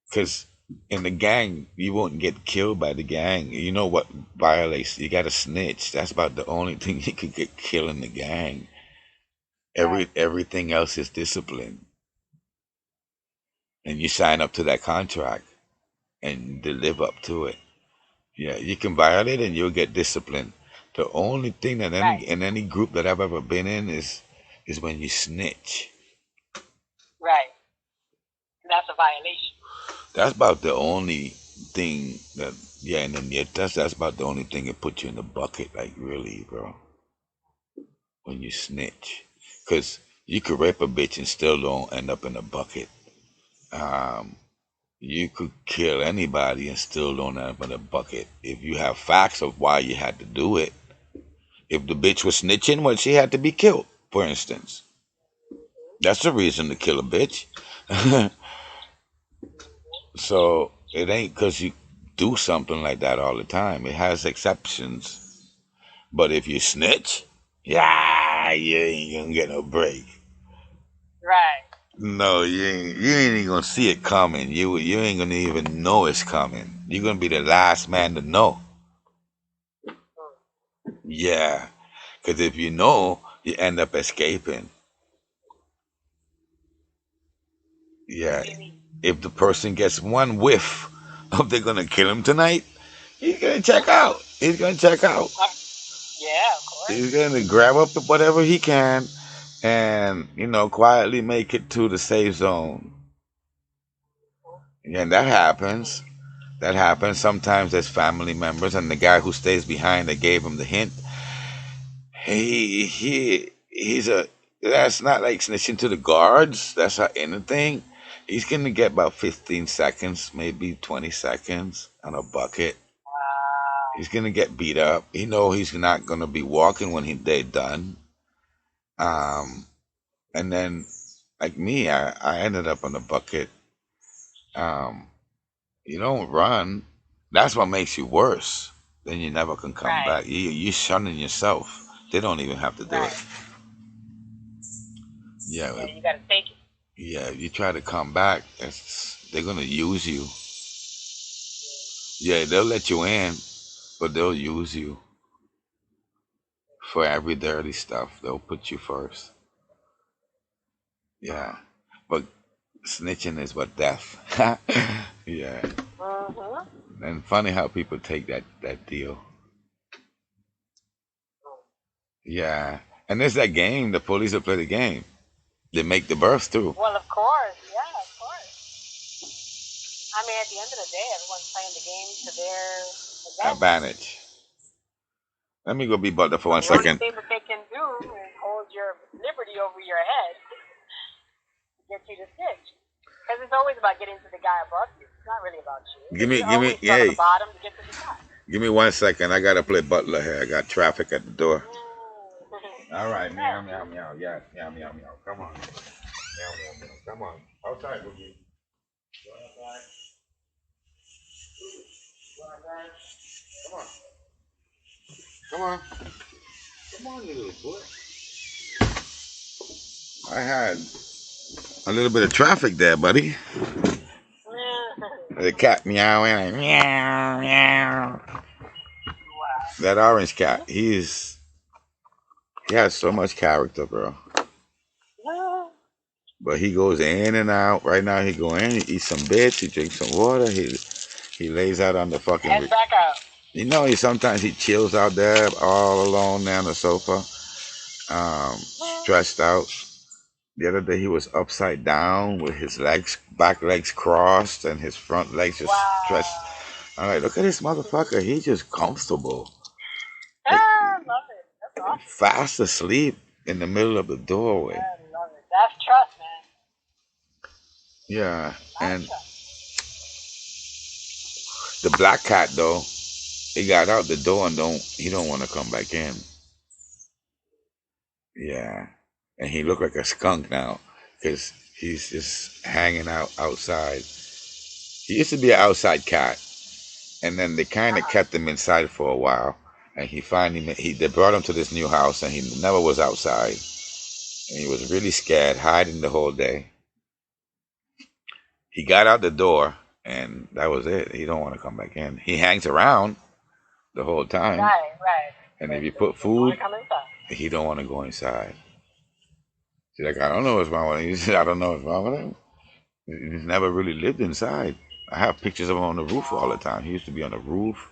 Speaker 1: Because in the gang, you won't get killed by the gang. You know what violates? You got to snitch. That's about the only thing you could get killed in the gang. Everything else is discipline. And you sign up to that contract and they live up to it. Yeah, you can violate and you'll get disciplined. The only thing that in any group that I've ever been in is when you snitch.
Speaker 2: Right. That's a violation.
Speaker 1: That's about the only thing that and then that's about the only thing that put you in the bucket, like really, bro. When you snitch, because you could rape a bitch and still don't end up in a bucket. You could kill anybody and still don't end up in a bucket if you have facts of why you had to do it. If the bitch was snitching, well, she had to be killed, for instance. That's the reason to kill a bitch. So it ain't because you do something like that all the time. It has exceptions. But if you snitch, you ain't gonna get no break.
Speaker 2: Right.
Speaker 1: No, you ain't even gonna see it coming. You ain't gonna even know it's coming. You're gonna be the last man to know. Yeah. Because if you know, you end up escaping. Yeah. If the person gets one whiff of they're gonna kill him tonight, he's gonna check out. He's gonna check out.
Speaker 2: Yeah, of course.
Speaker 1: He's gonna grab up whatever he can and, quietly make it to the safe zone. And that happens. That happens. Sometimes there's family members and the guy who stays behind that gave him the hint. He's that's not like snitching to the guards. That's not anything. He's gonna get about 15 seconds, maybe 20 seconds on a bucket.
Speaker 2: Wow.
Speaker 1: He's gonna get beat up. He know he's not gonna be walking when they're done. And then like me, I ended up on a bucket. You don't run. That's what makes you worse. Then you never can come back. You're shunning yourself. They don't even have to do it. Yeah,
Speaker 2: you gotta take it.
Speaker 1: Yeah, if you try to come back, they're gonna use you. Yeah, they'll let you in, but they'll use you for every dirty stuff. They'll put you first. Yeah, but snitching is what death. Yeah. And funny how people take that deal. Yeah, and there's that game. The police will play the game. They make the births too.
Speaker 2: Well, of course, yeah, of course. I mean, at the end of the day, everyone's playing the game to their
Speaker 1: advantage. Let me go be butter for 1 second.
Speaker 2: The only thing that they can do is hold your liberty over your head. get you to stitch. Because it's always about getting to the guy above you. It's not really about you.
Speaker 1: Give me,
Speaker 2: the bottom to get to the top.
Speaker 1: Give me 1 second. I gotta play butler here. I got traffic at the door. All right, meow, meow, meow. Yeah, meow, meow, meow. Come on. Meow, meow, meow. Come on. Outside, Boogie. Go outside. Go outside. Come on. Come on. Come on, you little boy. I had a little bit of traffic there, buddy. The cat meowing, meow, meow. That orange cat, he has so much character, bro. But he goes in and out. Right now, he go in, he eats some bits, he drinks some water, he lays out on the fucking.
Speaker 2: And back out.
Speaker 1: You know, sometimes he chills out there all alone there on the sofa, stretched out. The other day he was upside down with his back legs crossed and his front legs just stretched. I'm like, look at this motherfucker. He's just comfortable.
Speaker 2: I love it. That's awesome.
Speaker 1: Fast asleep in the middle of the doorway.
Speaker 2: I love it. That's trust, man.
Speaker 1: Yeah, and the black cat though, he got out the door and he don't want to come back in. Yeah. And he looked like a skunk now because he's just hanging out outside. He used to be an outside cat, and then they kind of kept him inside for a while. And he finally they brought him to this new house, and he never was outside. And he was really scared, hiding the whole day. He got out the door, and that was it. He don't want to come back in. He hangs around the whole time.
Speaker 2: Right.
Speaker 1: And if you put food, he don't want to go inside. She's like, I don't know what's wrong with him. He said, I don't know what's wrong with him. He's never really lived inside. I have pictures of him on the roof all the time. He used to be on the roof.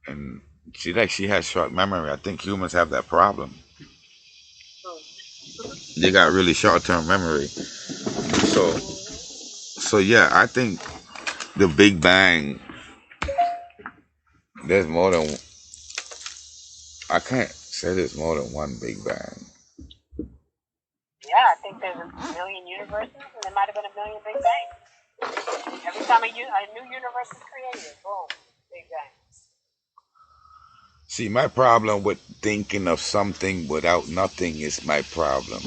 Speaker 1: And she has short memory. I think humans have that problem. They got really short-term memory. So yeah, I think the Big Bang, there's more than, I can't say there's more than one Big Bang.
Speaker 2: Yeah, I think there's a million universes, and there might have been a million Big Bangs. Every time a new universe is created, boom, Big Bang.
Speaker 1: See, my problem with thinking of something without nothing is my problem.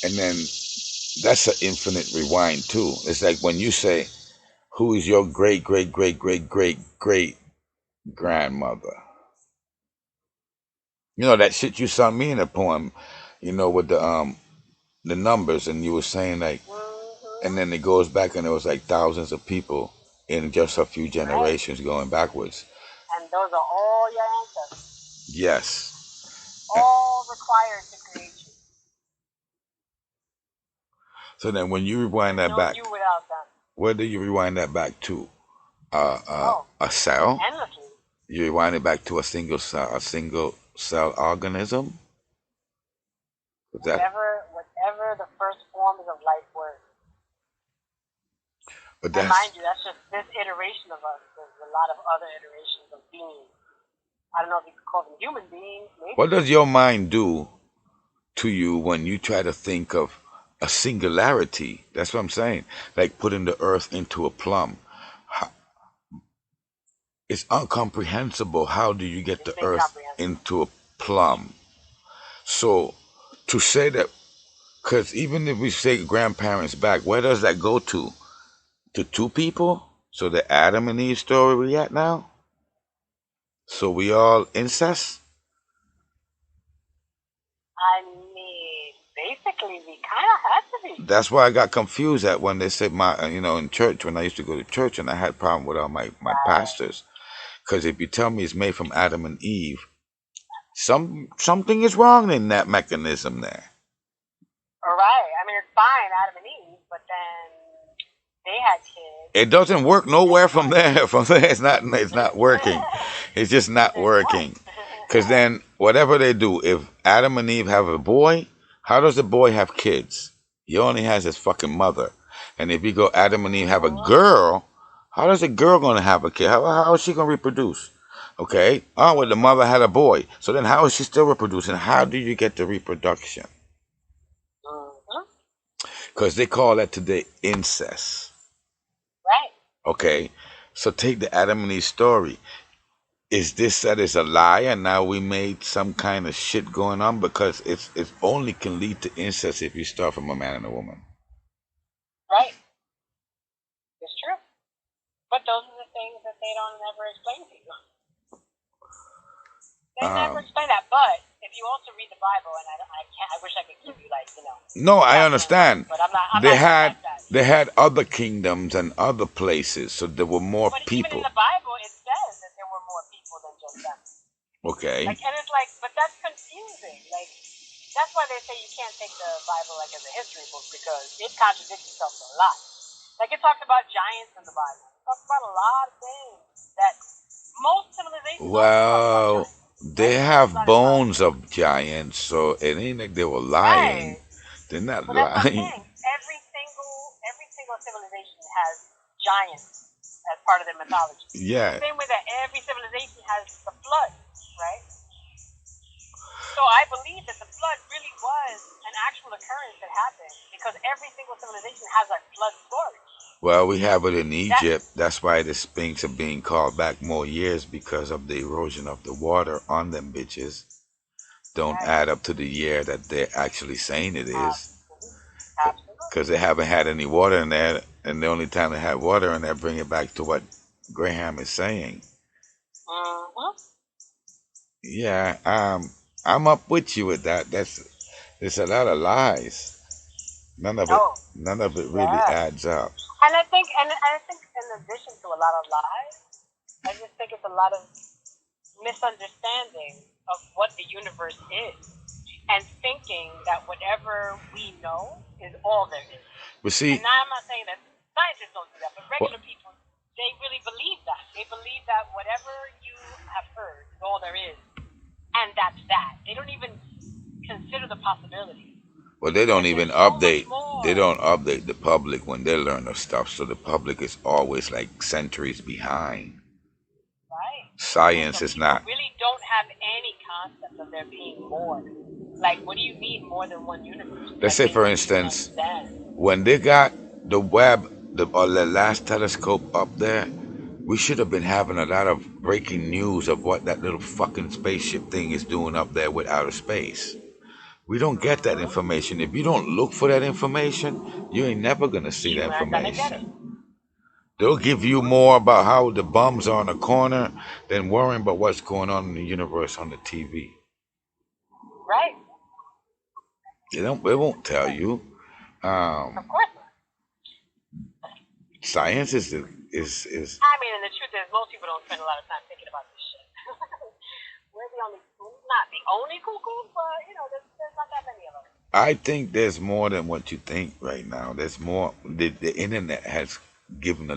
Speaker 1: And then that's an infinite rewind too. It's like when you say, who is your great, great, great, great, great, great grandmother? You know, that shit you sung me in a poem, you know, with the numbers, and you were saying like, and then it goes back and it was like thousands of people in just a few generations going backwards.
Speaker 2: And those are all your ancestors.
Speaker 1: Yes.
Speaker 2: All required to create you.
Speaker 1: So then when you rewind that back,
Speaker 2: you without them.
Speaker 1: Where do you rewind that back to? A cell?
Speaker 2: Endlessly.
Speaker 1: You rewind it back to a single cell organism?
Speaker 2: Whatever the first forms of life were.
Speaker 1: But
Speaker 2: and mind you, that's just this iteration of us. There's a lot of other iterations of beings. I don't know if you could call them human beings. Maybe.
Speaker 1: What does your mind do to you when you try to think of a singularity? That's what I'm saying. Like putting the earth into a plum. It's incomprehensible. How do you get the earth into a plum? So to say that, because even if we say grandparents back, where does that go to? To two people? So the Adam and Eve story we at now? So we all incest?
Speaker 2: I mean, basically we kind of had to be.
Speaker 1: That's why I got confused at when they said in church, when I used to go to church, and I had a problem with all my pastors. Because if you tell me it's made from Adam and Eve, something is wrong in that mechanism there.
Speaker 2: All right. I mean, it's fine, Adam and Eve, but then they had kids.
Speaker 1: It doesn't work nowhere from there. From there, it's not working. It's just not working. Because then, whatever they do, if Adam and Eve have a boy, how does the boy have kids? He only has his fucking mother. And if you go Adam and Eve have a girl, how does a girl going to have a kid? How is she going to reproduce? Okay. Oh, well, the mother had a boy. So then how is she still reproducing? How do you get the reproduction? because they call that today incest.
Speaker 2: Right.
Speaker 1: Okay, so take the Adam and Eve story. Is this that is a lie, and now we made some kind of shit going on? Because it only can lead to incest if you start from a man and a woman.
Speaker 2: Right. It's true. But those are the things that they don't ever explain to you. They never explain that. But if you also read the Bible, and I wish I could give you
Speaker 1: No, I understand.
Speaker 2: But I'm not.
Speaker 1: They had other kingdoms and other places, so there were more
Speaker 2: but
Speaker 1: people.
Speaker 2: Even in the Bible, it says that there were more people than just them.
Speaker 1: Okay.
Speaker 2: And it's like, but that's confusing. Like, that's why they say you can't take the Bible as a history book, because it contradicts itself a lot. Like, it talks about giants in the Bible. It talks about a lot of things that most civilizations.
Speaker 1: Well, they have bones of giants, so it ain't like they were lying. Right. They're not lying.
Speaker 2: Every single civilization has giants as part of their mythology.
Speaker 1: Yeah.
Speaker 2: The same way that every civilization has the flood, right? So I believe that the flood really was an actual occurrence that happened, because every single civilization has a flood story.
Speaker 1: Well, we have it in Egypt. That's why the Sphinx are being called back more years, because of the erosion of the water on them bitches. Don't add up to the year that they're actually saying it is. Because they haven't had any water in there, and the only time they had water in there, bring it back to what Graham is saying. Yeah, I'm up with you with that. There's a lot of lies. None of it really adds up.
Speaker 2: And I think in addition to a lot of lies, I just think it's a lot of misunderstanding of what the universe is, and thinking that whatever we know is all there is.
Speaker 1: But see,
Speaker 2: and now I'm not saying that scientists don't do that, but regular people, they really believe that. They believe that whatever you have heard is all there is, and that's that. They don't even consider the possibility.
Speaker 1: Well, they don't even update. They don't update the public when they learn of stuff, so the public is always like centuries behind.
Speaker 2: Right.
Speaker 1: Science is not.
Speaker 2: Really don't have any concept of there being more. Like, what do you mean more than one universe?
Speaker 1: Let's say, for instance, when they got the Webb, the last telescope up there, we should have been having a lot of breaking news of what that little fucking spaceship thing is doing up there with outer space. We don't get that information. If you don't look for that information, you ain't never going to see that information. They'll give you more about how the bums are on the corner than worrying about what's going on in the universe on the TV.
Speaker 2: Right.
Speaker 1: It won't tell you.
Speaker 2: Of course.
Speaker 1: Science is.
Speaker 2: I mean, and the truth is, most people don't spend a lot of time thinking about this shit. We're not the only cuckoos, but there's not that many of us.
Speaker 1: I think there's more than what you think right now. There's more. The internet has given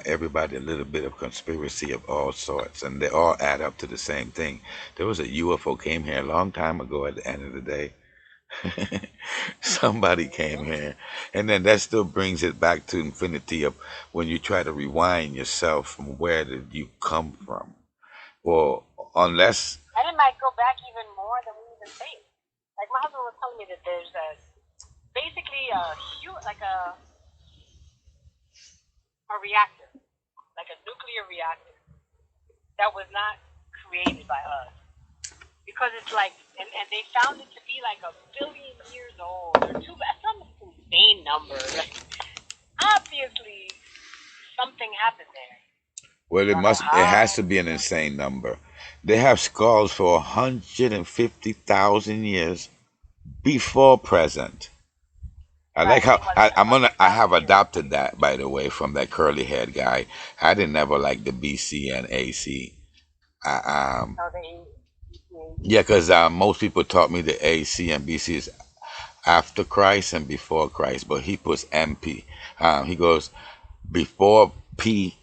Speaker 1: everybody a little bit of conspiracy of all sorts, and they all add up to the same thing. There was a UFO came here a long time ago. At the end of the day, somebody came here, and then that still brings it back to infinity of when you try to rewind yourself from where did you come from. Well, unless.
Speaker 2: And it might go back even more than we even think. Like, my husband was telling me that there's basically a reactor, like a nuclear reactor, that was not created by us. Because it's like, and they found it to be like 1 billion years old, or some insane number. Like, obviously, something happened there.
Speaker 1: Well, it has to be an insane number. They have skulls for 150,000 years before present. I like how I have adopted that, by the way, from that curly haired guy. I didn't never like the BC and AC. Yeah, because most people taught me the AC and BC is after Christ and before Christ, but he puts MP. He goes before P,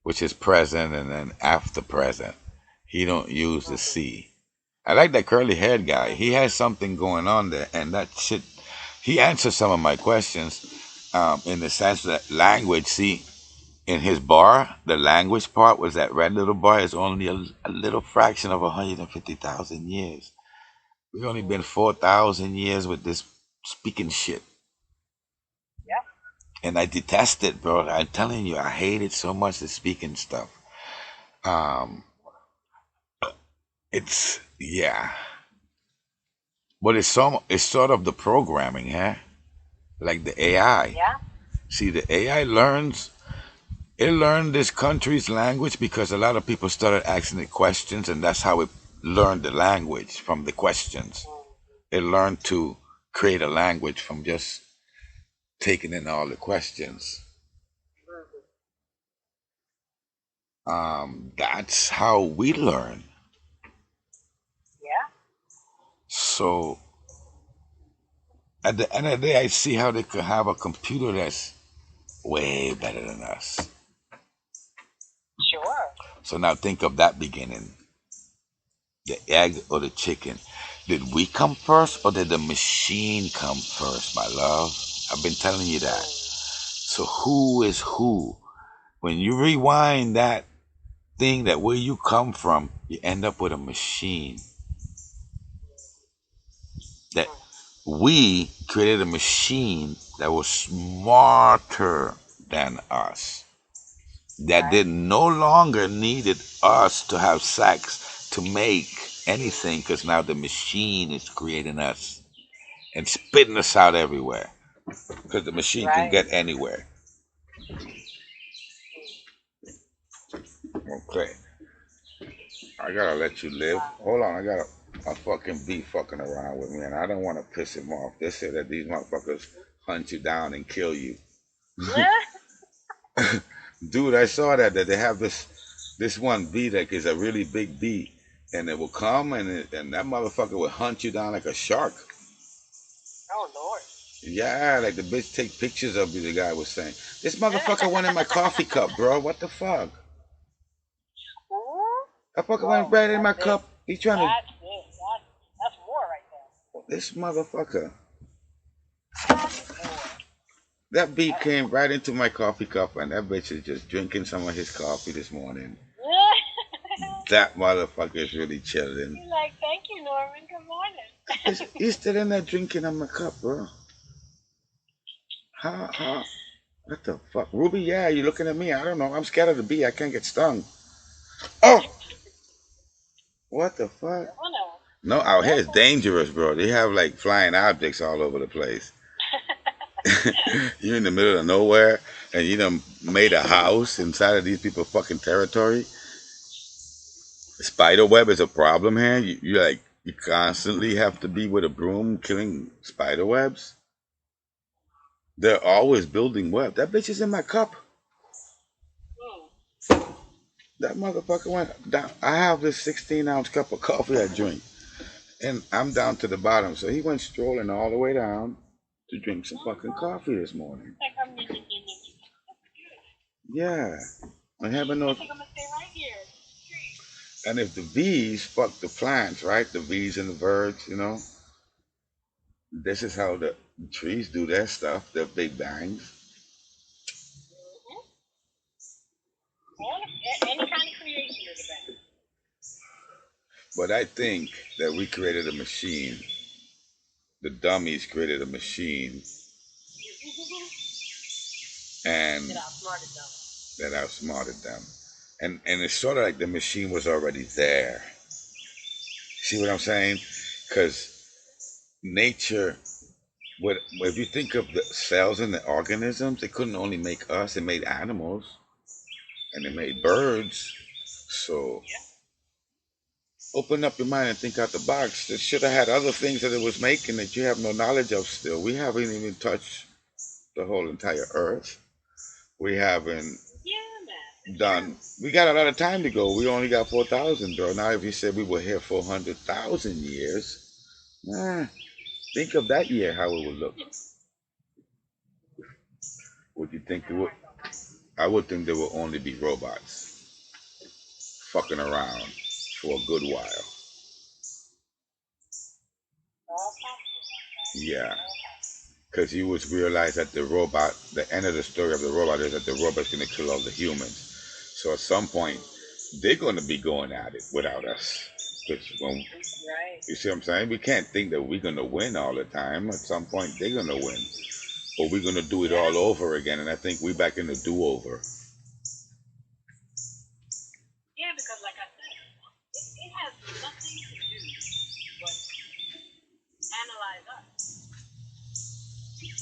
Speaker 1: which is present, and then after present. He don't use the C. I like that curly haired guy. He has something going on there, and that shit. He answers some of my questions in the sense that language. See, in his bar, the language part was that red little bar is only a little fraction of 150,000 years. We've only been 4,000 years with this speaking shit. And I detest it, bro. I'm telling you, I hate it so much, the speaking stuff. Um, it's yeah, but it's sort of the programming, huh? Like the AI.
Speaker 2: Yeah.
Speaker 1: See, the AI learns. It learned this country's language because a lot of people started asking it questions, and that's how it learned the language from the questions. It learned to create a language from just taking in all the questions. That's how we learn.
Speaker 2: Yeah.
Speaker 1: So at the end of the day, I see how they could have a computer that's way better than us.
Speaker 2: Sure.
Speaker 1: So now think of that beginning, the egg or the chicken. Did we come first or did the machine come first, my love? I've been telling you that. So who is who? When you rewind that thing, that where you come from, you end up with a machine. That we created a machine that was smarter than us. That
Speaker 2: Right.
Speaker 1: did no longer needed us to have sex to make anything, because now the machine is creating us and spitting us out everywhere, because the machine can
Speaker 2: Right.
Speaker 1: get anywhere. Okay, I gotta let you live. Hold on, I got a fucking bee fucking around with me, and I don't want to piss him off. They say that these motherfuckers hunt you down and kill you. Dude, I saw that they have this one bee that is a really big bee, and it will come and that motherfucker will hunt you down like a shark.
Speaker 2: Oh Lord.
Speaker 1: Yeah, like the bitch take pictures of you. The guy was saying, "This motherfucker went in my coffee cup, bro. What the fuck?
Speaker 2: Ooh.
Speaker 1: That fucker went
Speaker 2: Whoa.
Speaker 1: right in my
Speaker 2: That's it.
Speaker 1: cup. He trying to
Speaker 2: That's it. That's war right there.
Speaker 1: this motherfucker.
Speaker 2: That's war.
Speaker 1: That bee
Speaker 2: That's
Speaker 1: came right into my coffee cup, and that bitch is just drinking some of his coffee this morning.
Speaker 2: war.
Speaker 1: That motherfucker is really chilling.
Speaker 2: You're like, thank you, Norman. Good morning.
Speaker 1: He's still in there drinking on my cup, bro. How? What the fuck? Ruby, yeah, you looking at me? I don't know. I'm scared of the bee. I can't get stung. Oh! What the fuck?
Speaker 2: Oh no.
Speaker 1: No, out here it's dangerous, bro. They have like flying objects all over the place. You're in the middle of nowhere and you done made a house inside of these people fucking territory. Spider web is a problem here. You constantly have to be with a broom killing spider webs. They're always building web. That bitch is in my cup. That motherfucker went down. I have this 16-ounce cup of coffee I drink, and I'm down to the bottom. So he went strolling all the way down to drink some fucking coffee this morning. Yeah, I haven't no.
Speaker 2: I think I'm gonna stay right here.
Speaker 1: And if the bees fuck the plants, right? The bees and the birds, this is how the trees do their stuff, their big bangs.
Speaker 2: Any kind of creation is a bad.
Speaker 1: But I think that we created a machine. The dummies created a machine and that outsmarted them. And it's sort of like the machine was already there. See what I'm saying? Because nature, if you think of the cells in the organisms, it couldn't only make us, it made animals and it made birds. So open up your mind and think out the box. It should have had other things that it was making that you have no knowledge of still. We haven't even touched the whole entire earth. We haven't done. We got a lot of time to go. We only got 4,000, bro. Now, if you said we were here 400,000 years, think of that year, how it would look. Would you think it would? I would think there will only be robots fucking around for a good while. Yeah. Because you would realize that the end of the story of the robot is that the robot's going to kill all the humans. So at some point, they're going to be going at it without us. Because you see what I'm saying? We can't think that we're going to win all the time. At some point, they're going to win. or we're gonna do it all over again. And I think we're back in the do-over.
Speaker 2: Yeah, because like I said, it has nothing to do but analyze us. It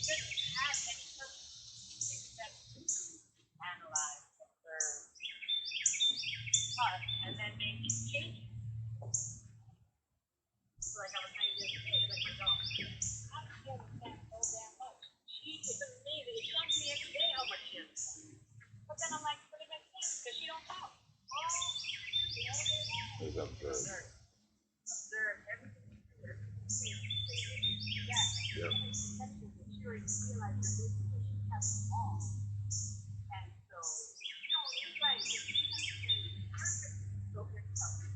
Speaker 2: doesn't have any purpose except analyze, observe us, and then make changes. Like I was saying the other day, like my dog. I don't understand so damn much. She is amazing. It shocks me every day how much she understands. But then I'm like, but it makes sense because she don't talk. All she do all day long is observe. Observe everything you do, everything you say, that. Yep. Perception, maturity, realize you're busy, but she has them all. And so, it's like, so if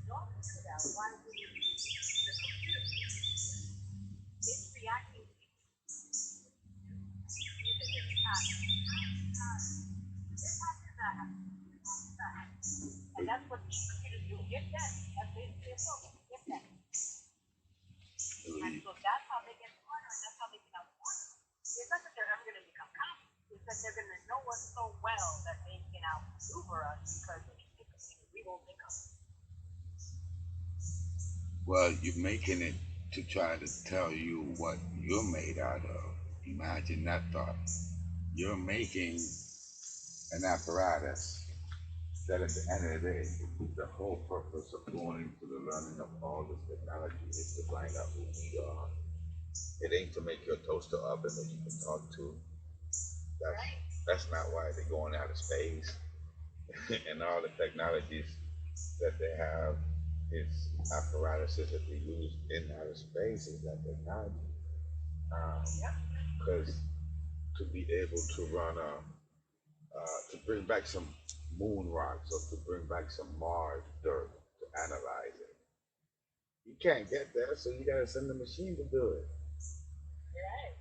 Speaker 2: don't do that, why would you use the computer? It's reacting to and that's what these computers do. If that, that's basically a program. If that. And so that's how they get smarter and that's how they become smarter. It's not that they're ever going to become confident. It's that they're going to know us so well that they can outmaneuver us because they can think of things we won't think of.
Speaker 1: Well, you're making it to try to tell you what you're made out of. Imagine that thought. You're making an apparatus that at the end of the day, the whole purpose of going into the learning of all this technology is to find out who we are. It ain't to make your toaster oven that you can talk to. That's not why they're going out of space. And all the technologies that they have is apparatuses that they use in outer space is that technology. Because to be able to run to bring back some moon rocks or to bring back some Mars dirt to analyze it. You can't get there, so you gotta send the machine to do it. Right.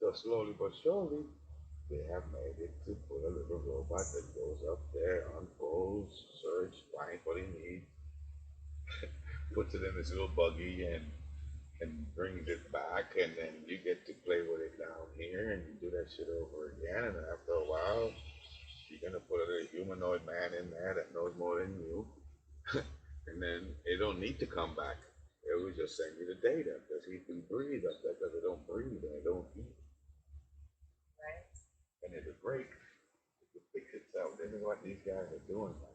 Speaker 1: So slowly but surely, they have made it to put a little robot that goes up there, unfolds, search, finds what he needs, puts it in this little buggy and brings it back, and then you get to play with it down here, and you do that shit over again, and then after a while, you're gonna put a humanoid man in there that knows more than you, and then it don't need to come back. It will just send you the data because he can breathe up there because it don't breathe and it don't eat. Right. And it'll break. It will fix itself. This is what these guys are doing now.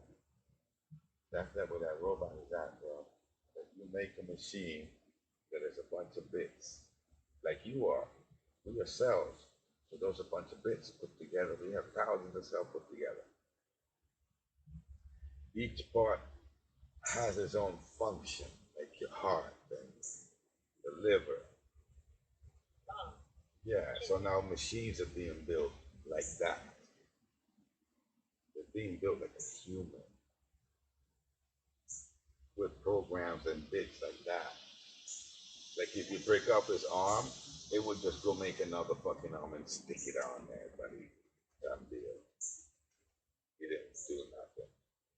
Speaker 1: That's where that robot is at, bro. That you make a machine that is a bunch of bits, like you are. We are cells. So those are a bunch of bits put together. We have thousands of cells put together. Each part has its own function, like your heart and the liver. Yeah, so now machines are being built like that. They're being built like a human with programs and bits like that. Like if you break up his arm, it would just go make another fucking arm and stick it on there, buddy. Done deal. He didn't do nothing.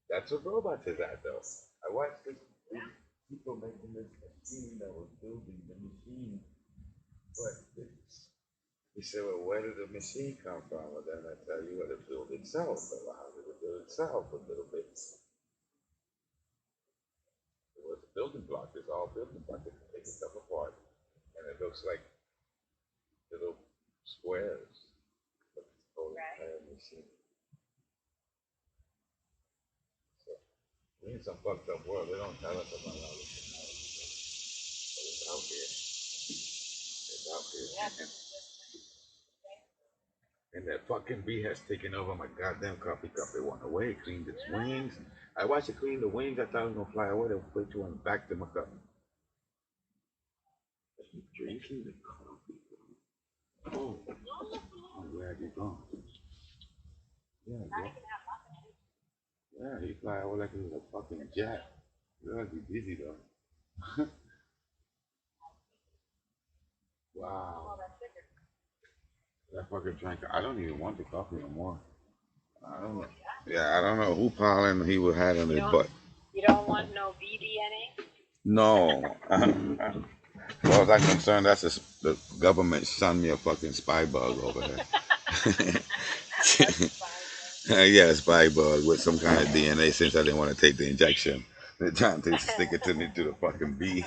Speaker 1: That's what robots is at, though. I watched this people making this machine that was building the machine, but he said, well, where did the machine come from? Well, then I tell you, it built itself. Well, how did it build itself with little bits? It was a building block. It's all building blocks. It can take itself apart, and it looks like little squares. But it's whole entire machine. So, we're in some fucked up world. They don't tell us about all this technology. But it's out here. It's out here. Yeah. And that fucking bee has taken over my goddamn coffee cup. It went away, cleaned its wings. I watched it clean the wings. I thought it was gonna fly away. The bitch went back to my cup. He's drinking the coffee. Oh, I'm glad you're gone. Yeah, yeah, he fly away like he was a fucking jet. You're be busy though. Wow. That fucking drank. I don't even want the coffee no more. I don't know. Yeah, I don't know who pollen he would have in his butt.
Speaker 2: You don't want no BDNA?
Speaker 1: No. far as I'm concerned, the government sent me a fucking spy bug over here. Yeah, a spy bug with some kind of DNA since I didn't want to take the injection. They're trying to stick it to me through the fucking bee.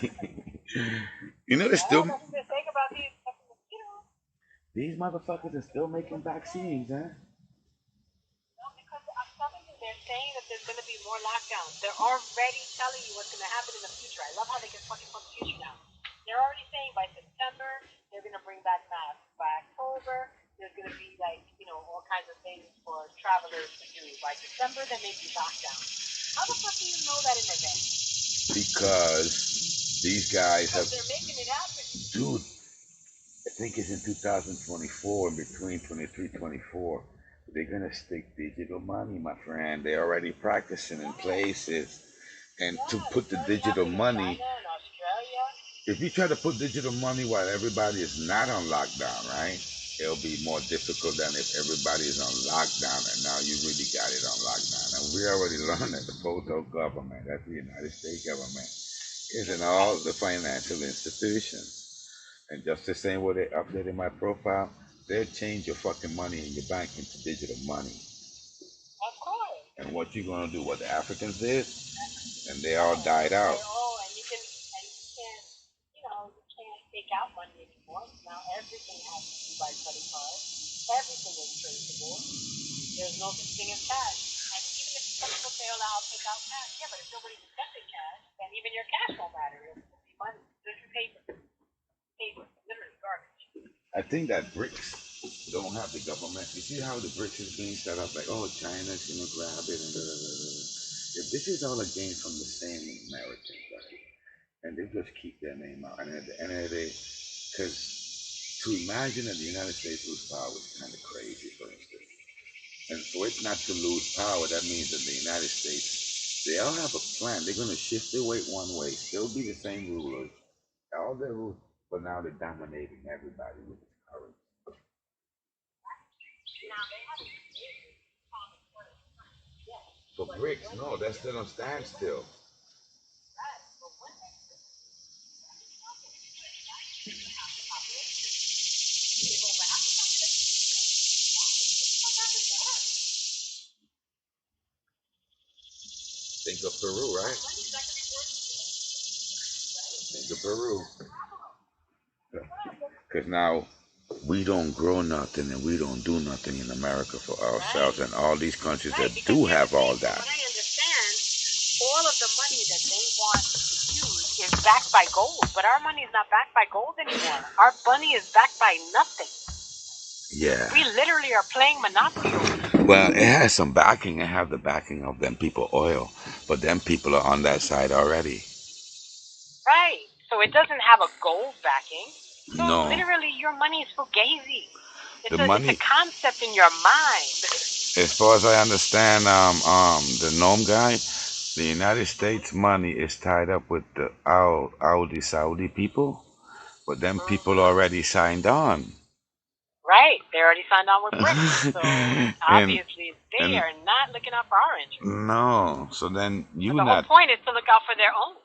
Speaker 1: You know, they're still.
Speaker 2: Well, that's the thing about these fucking mosquitoes.
Speaker 1: These motherfuckers are still making vaccines, huh?
Speaker 2: No, because I'm telling you, they're saying that there's going to be more lockdowns. They're already telling you what's going to happen in the future. I love how they can fucking put the future now. They're already saying by September they're going to bring back masks. By October there's going to be like all kinds of things for travelers to do. By December there may be lockdowns. How the fuck do you know that in advance?
Speaker 1: Because these guys have.
Speaker 2: Because they're making it happen.
Speaker 1: Dude, I think it's in 2024, between 23, 24. They're gonna stick digital money, my friend. They're already practicing in places. And to put the digital money, if you try to put digital money while everybody is not on lockdown, right? It'll be more difficult than if everybody is on lockdown and now you really got it on lockdown. And we already learned that the photo government, that's the United States government, is in all the financial institutions. And just the same way they updated my profile, they'll change your fucking money in your bank into digital money.
Speaker 2: Of course.
Speaker 1: And what you gonna do? What the Africans did, and they all died out.
Speaker 2: And you can't, you can't take out money anymore. Now everything has to be by credit card. Everything is traceable. There's no such thing as cash. And even if some people say, "Oh, I'll take out cash," yeah, but if nobody's accepting cash, then even your cash won't matter. It'll be money. This is paper. Paper, literally garbage.
Speaker 1: I think that BRICS don't have the government. You see how the BRICS is being set up? Like, oh, China's gonna grab it and da, da, da, da. If this is all a game from the same Americans, right? And they just keep their name out. And at the end of the day, because to imagine that the United States lose power is kind of crazy, for instance. And for it not to lose power, that means that the United States, they all have a plan. They're going to shift their weight one way, still be the same rulers, all their rules, but now they're dominating everybody with this currency. For BRICS, no, that's still on standstill. Think of Peru, right? Think of Peru. Because now we don't grow nothing and we don't do nothing in America for ourselves, and all these countries that do have all that.
Speaker 2: What I understand, all of the money that they want to use is backed by gold, but our money is not backed by gold anymore. Our money is backed by nothing.
Speaker 1: Yeah.
Speaker 2: We literally are playing Monopoly.
Speaker 1: Well, it has some backing. It have the backing of them people oil, but them people are on that side already.
Speaker 2: Right. So it doesn't have a gold backing. So
Speaker 1: no.
Speaker 2: Literally, your money is fugazi. It's a concept in your mind.
Speaker 1: As far as I understand, the gnome guy, the United States money is tied up with the Saudi people, but them people already signed on.
Speaker 2: Right, they already signed on with BRICS, so obviously they are not looking out for our interests.
Speaker 1: No, so then
Speaker 2: the whole point is to look out for their own.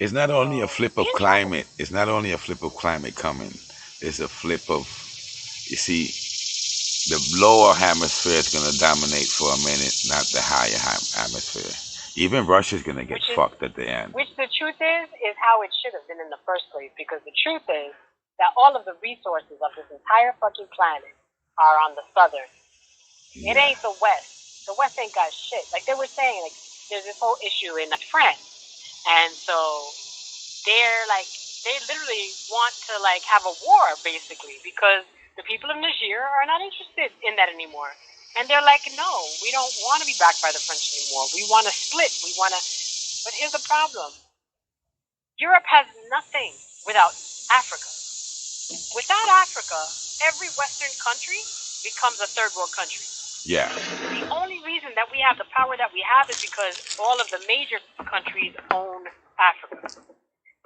Speaker 1: It's not only a flip of climate. It's not only a flip of climate coming. It's a flip of, you see, the lower hemisphere is going to dominate for a minute, not the higher hemisphere. Even Russia's going to get fucked at the end. Which the truth is how it should have been in the first place, because the truth is that all of the resources of this entire fucking planet are on the southern. Yeah. It ain't the West. The West ain't got shit. Like they were saying, like there's this whole issue in France. And so they literally want to like have a war basically because the people of Niger are not interested in that anymore. And they're like, no, we don't want to be backed by the French anymore. We want to split. But here's the problem. Europe has nothing without Africa. Without Africa, every Western country becomes a third world country. Yeah. The only reason that we have the power that we have is because all of the major countries own Africa.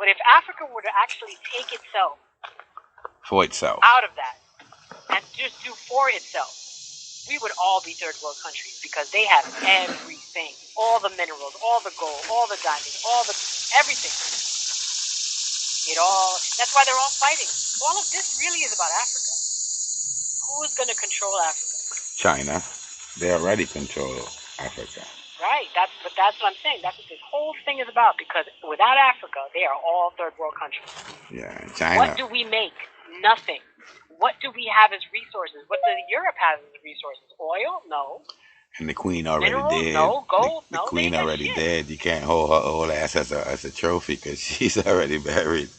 Speaker 1: But if Africa were to actually take itself out of that and just do for itself, we would all be third world countries because they have everything. All the minerals, all the gold, all the diamonds, everything.
Speaker 2: That's why they're all fighting. All of this really is about Africa. Who is going to control Africa?
Speaker 1: China. They already control Africa.
Speaker 2: Right. That's what I'm saying. That's what this whole thing is about. Because without Africa, they are all third world countries.
Speaker 1: Yeah, China.
Speaker 2: What do we make? Nothing. What do we have as resources? What does Europe have as resources? Oil? No.
Speaker 1: And the queen already dead.
Speaker 2: No. Gold?
Speaker 1: The queen already dead. You can't hold her old ass as a trophy because she's already buried.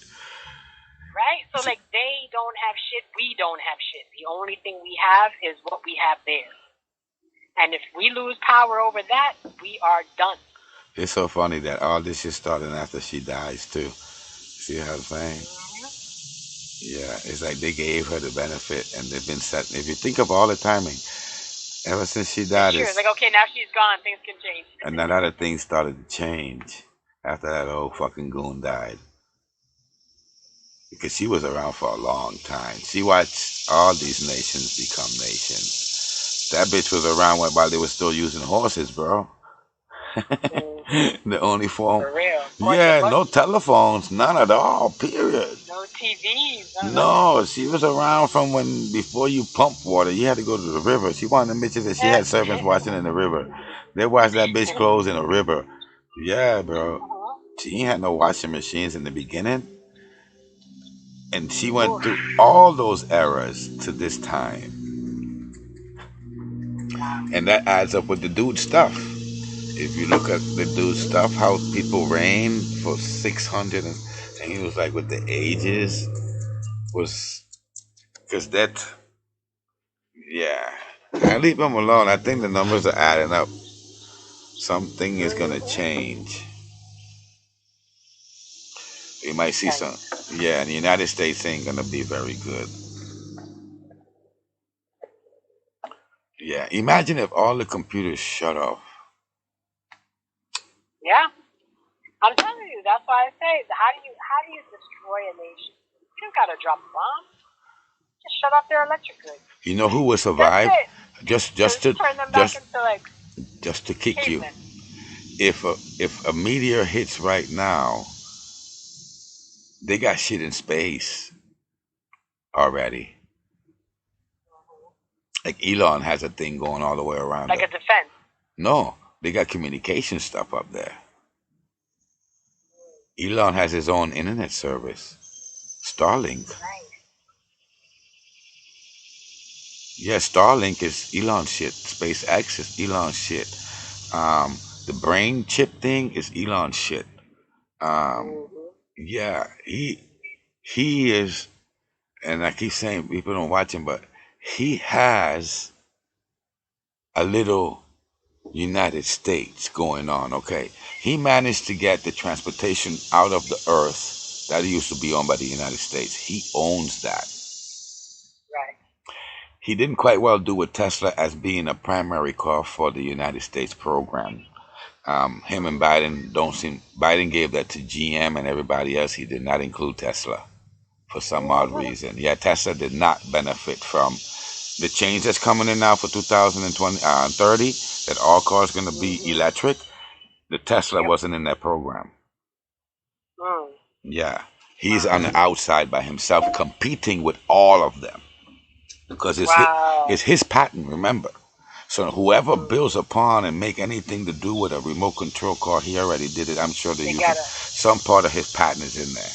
Speaker 2: Right? So, like, they don't have shit. We don't have shit. The only thing we have is what we have there. And if we lose power over that, we are done.
Speaker 1: It's so funny that all this shit started after she dies, too. See what I'm saying? Yeah, it's like they gave her the benefit and they've been setting. If you think of all the timing, ever since she died,
Speaker 2: it's like, okay, now she's gone, things can change.
Speaker 1: And a lot of things started to change after that old fucking goon died. Because she was around for a long time. She watched all these nations become nations. That bitch was around while they were still using horses, bro. The only form.
Speaker 2: For real.
Speaker 1: Yeah, no telephones, none at all, period.
Speaker 2: No TVs.
Speaker 1: No, she was around from before you pump water, you had to go to the river. She wanted the bitches that she had servants watching in the river. They washed that bitch clothes in the river. Yeah, bro. She ain't had no washing machines in the beginning. And she went through all those eras to this time. And that adds up with the dude stuff. If you look at the dude stuff, how people reigned for 600 and he was like with the ages was because that, yeah. I leave him alone. I think the numbers are adding up. Something is gonna change. We might see some. Yeah, and the United States ain't gonna be very good. Yeah, imagine if all the computers shut off.
Speaker 2: Yeah, I'm telling you. That's why I say, how do you destroy a nation? You don't gotta drop a bomb. Just shut off their electric grid.
Speaker 1: You know who will survive? Just to
Speaker 2: turn them back into like
Speaker 1: just to kick
Speaker 2: cavemen.
Speaker 1: You. If a meteor hits right now, they got shit in space already. Like Elon has a thing going all the way around.
Speaker 2: Like a defense.
Speaker 1: No, they got communication stuff up there. Elon has his own internet service, Starlink.
Speaker 2: Nice.
Speaker 1: Yeah, Starlink is Elon shit. SpaceX is Elon shit. The brain chip thing is Elon shit. Yeah, he is, and I keep saying people don't watch him, but he has a little United States going on. Okay, he managed to get the transportation out of the earth that used to be owned by the United States. He owns that.
Speaker 2: Right.
Speaker 1: He didn't quite well do with Tesla as being a primary car for the United States program. Him and Biden gave that to GM and everybody else. He did not include Tesla for some odd reason. Yeah, Tesla did not benefit from the change that's coming in now for 2020 and 30, that all cars are going to be electric. The Tesla wasn't in that program. Yeah, he's on the outside by himself, competing with all of them because it's his patent. Remember. So whoever builds upon and make anything to do with a remote control car, he already did it. I'm sure some part of his patent is in there.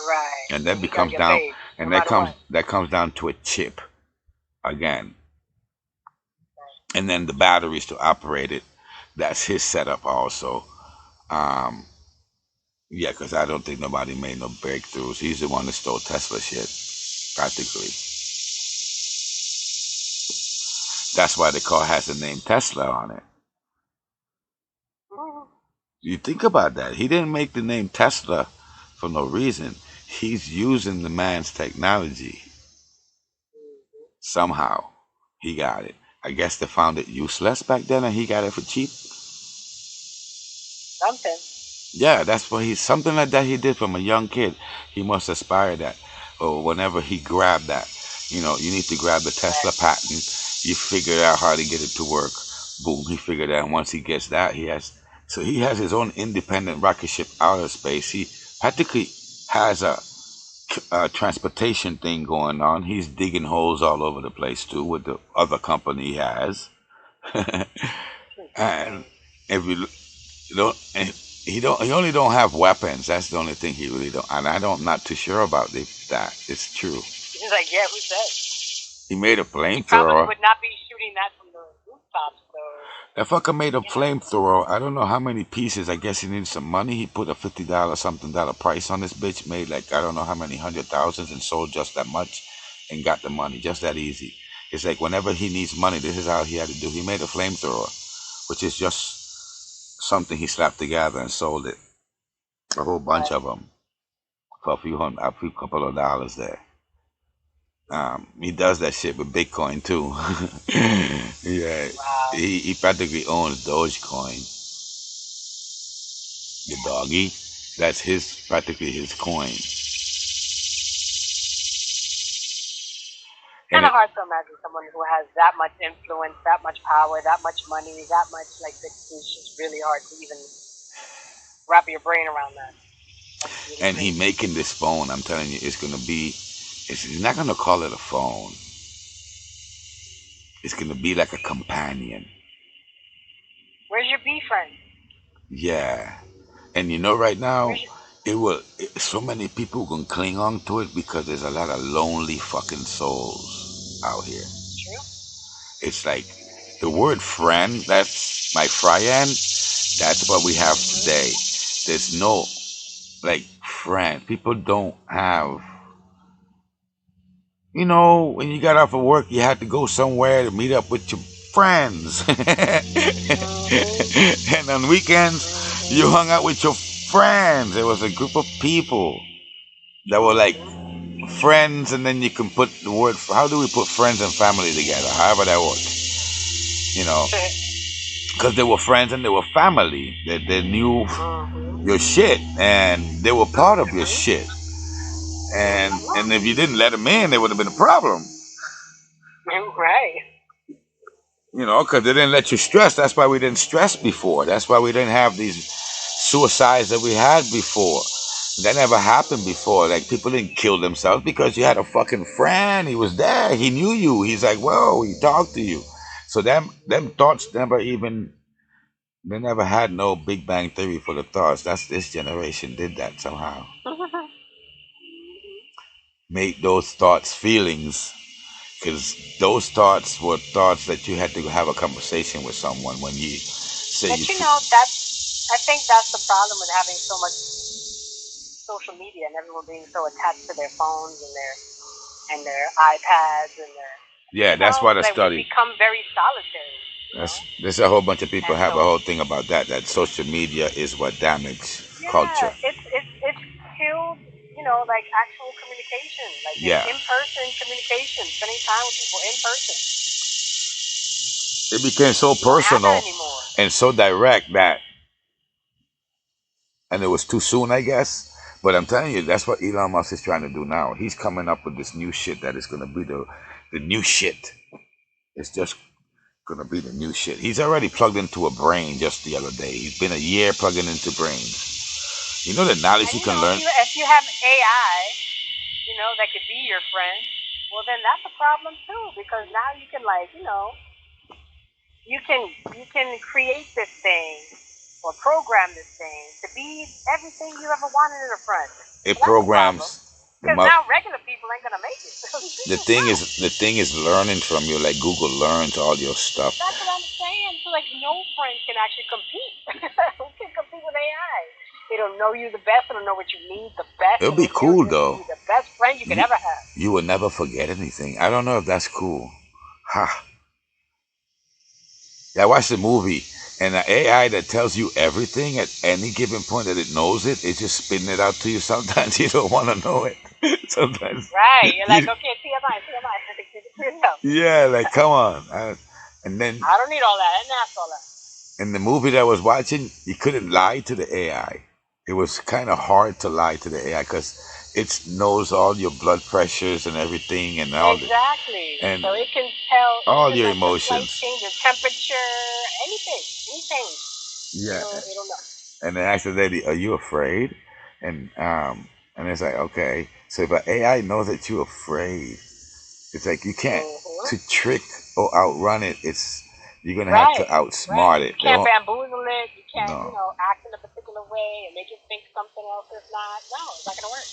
Speaker 2: Right.
Speaker 1: And that becomes down, and that comes down to a chip, again. And then the batteries to operate it, that's his setup also. Yeah, because I don't think nobody made no breakthroughs. He's the one that stole Tesla shit, practically. That's why the car has the name Tesla on it. You think about that. He didn't make the name Tesla for no reason. He's using the man's technology. Somehow, he got it. I guess they found it useless back then and he got it for cheap.
Speaker 2: Something.
Speaker 1: Yeah, that's what something like that he did from a young kid. He must aspire that. Or whenever he grabbed that, you need to grab the Tesla patent. You figure out how to get it to work. Boom, he figured out. And once he gets that, he has his own independent rocket ship out of space. He practically has a transportation thing going on. He's digging holes all over the place too with the other company he has. And if you don't, and he only don't have weapons. That's the only thing he really don't. And I don't not too sure about that. It's true.
Speaker 2: He's like, yeah, who says?
Speaker 1: He made a
Speaker 2: Probably
Speaker 1: flamethrower.
Speaker 2: would not be shooting that from the rooftops, though.
Speaker 1: That fucker made a flamethrower. I don't know how many pieces. I guess he needed some money. He put a $50 something dollar price on this bitch. Made like I don't know how many hundred thousands and sold just that much, and got the money just that easy. It's like whenever he needs money, this is how he had to do. He made a flamethrower, which is just something he slapped together and sold it, a whole bunch of them, for a few couple of dollars there. He does that shit with Bitcoin too. Yeah,
Speaker 2: Wow.
Speaker 1: he practically owns Dogecoin. The doggy, that's practically his coin.
Speaker 2: Kind of hard to imagine someone who has that much influence, that much power, that much money, that much like it's just really hard to even wrap your brain around that. Really
Speaker 1: and
Speaker 2: crazy.
Speaker 1: he making this phone. I'm telling you, it's gonna be. He's not gonna call it a phone. It's gonna be like a companion.
Speaker 2: Where's your bee friend?
Speaker 1: Yeah, and you know, right now, so many people can cling on to it because there's a lot of lonely fucking souls out here.
Speaker 2: True.
Speaker 1: It's like the word friend, that's my friend, that's what we have today. There's no like friend. People don't have, when you got off of work, you had to go somewhere to meet up with your friends. And on weekends, you hung out with your friends. There was a group of people that were like friends, and then you can put the word, how do we put friends and family together? However that works. Because they were friends and they were family. They knew your shit, and they were part of your shit. And if you didn't let them in, there would have been a problem.
Speaker 2: Right.
Speaker 1: Because they didn't let you stress. That's why we didn't stress before. That's why we didn't have these suicides that we had before. That never happened before. Like, people didn't kill themselves because you had a fucking friend. He was there. He knew you. He's like, whoa, he talked to you. So them thoughts they never had no Big Bang Theory for the thoughts. That's this generation did that somehow. Make those thoughts feelings. Because those thoughts were thoughts that you had to have a conversation with someone when you say.
Speaker 2: But I think that's the problem with having so much social media and everyone being so attached to their phones and their iPads and their.
Speaker 1: Yeah, that's what I studied.
Speaker 2: We become very solitary.
Speaker 1: There's a whole bunch of people have a whole thing about that social media is what damaged culture.
Speaker 2: It's killed, like actual communication, like in-person communication, spending time with people in person.
Speaker 1: It became so personal and so direct and it was too soon, I guess. But I'm telling you, that's what Elon Musk is trying to do now. He's coming up with this new shit that is going to be the new shit. It's just going to be the new shit. He's already plugged into a brain just the other day. He's been a year plugging into brains. You know the knowledge you can learn?
Speaker 2: If you have AI, that could be your friend, well, then that's a problem too, because now you can you can create this thing or program this thing to be everything you ever wanted in a friend.
Speaker 1: It programs.
Speaker 2: Because now regular people ain't gonna make it.
Speaker 1: The thing is learning from you, like Google learns all your stuff.
Speaker 2: That's what I'm saying. So like no friend can actually compete. Who can compete with AI? It'll know you the best. It'll know what you need the best.
Speaker 1: It'll be cool though.
Speaker 2: The best friend you could ever have.
Speaker 1: You will never forget anything. I don't know if that's cool. Yeah, I watched the movie, and the AI that tells you everything at any given point that it knows it's just spitting it out to you. Sometimes you don't want to know it. Sometimes.
Speaker 2: Right. You're like, okay, TMI.
Speaker 1: Yeah, like, come on. And then.
Speaker 2: I don't need all that. I didn't ask all that.
Speaker 1: In the movie that I was watching, you couldn't lie to the AI. It was kind of hard to lie to the AI because it knows all your blood pressures and everything and all.
Speaker 2: Exactly.
Speaker 1: And
Speaker 2: so it can tell
Speaker 1: all your emotions.
Speaker 2: Change your temperature, anything.
Speaker 1: Yeah.
Speaker 2: It'll know.
Speaker 1: And they asked the lady, "Are you afraid?" And And it's like, okay, so if an AI knows that you're afraid, it's like you can't to trick or outrun it. It's you're gonna have to outsmart it.
Speaker 2: You can't bamboozle it. You can't, act in a particular way and make it think something else is not. No, it's not gonna work.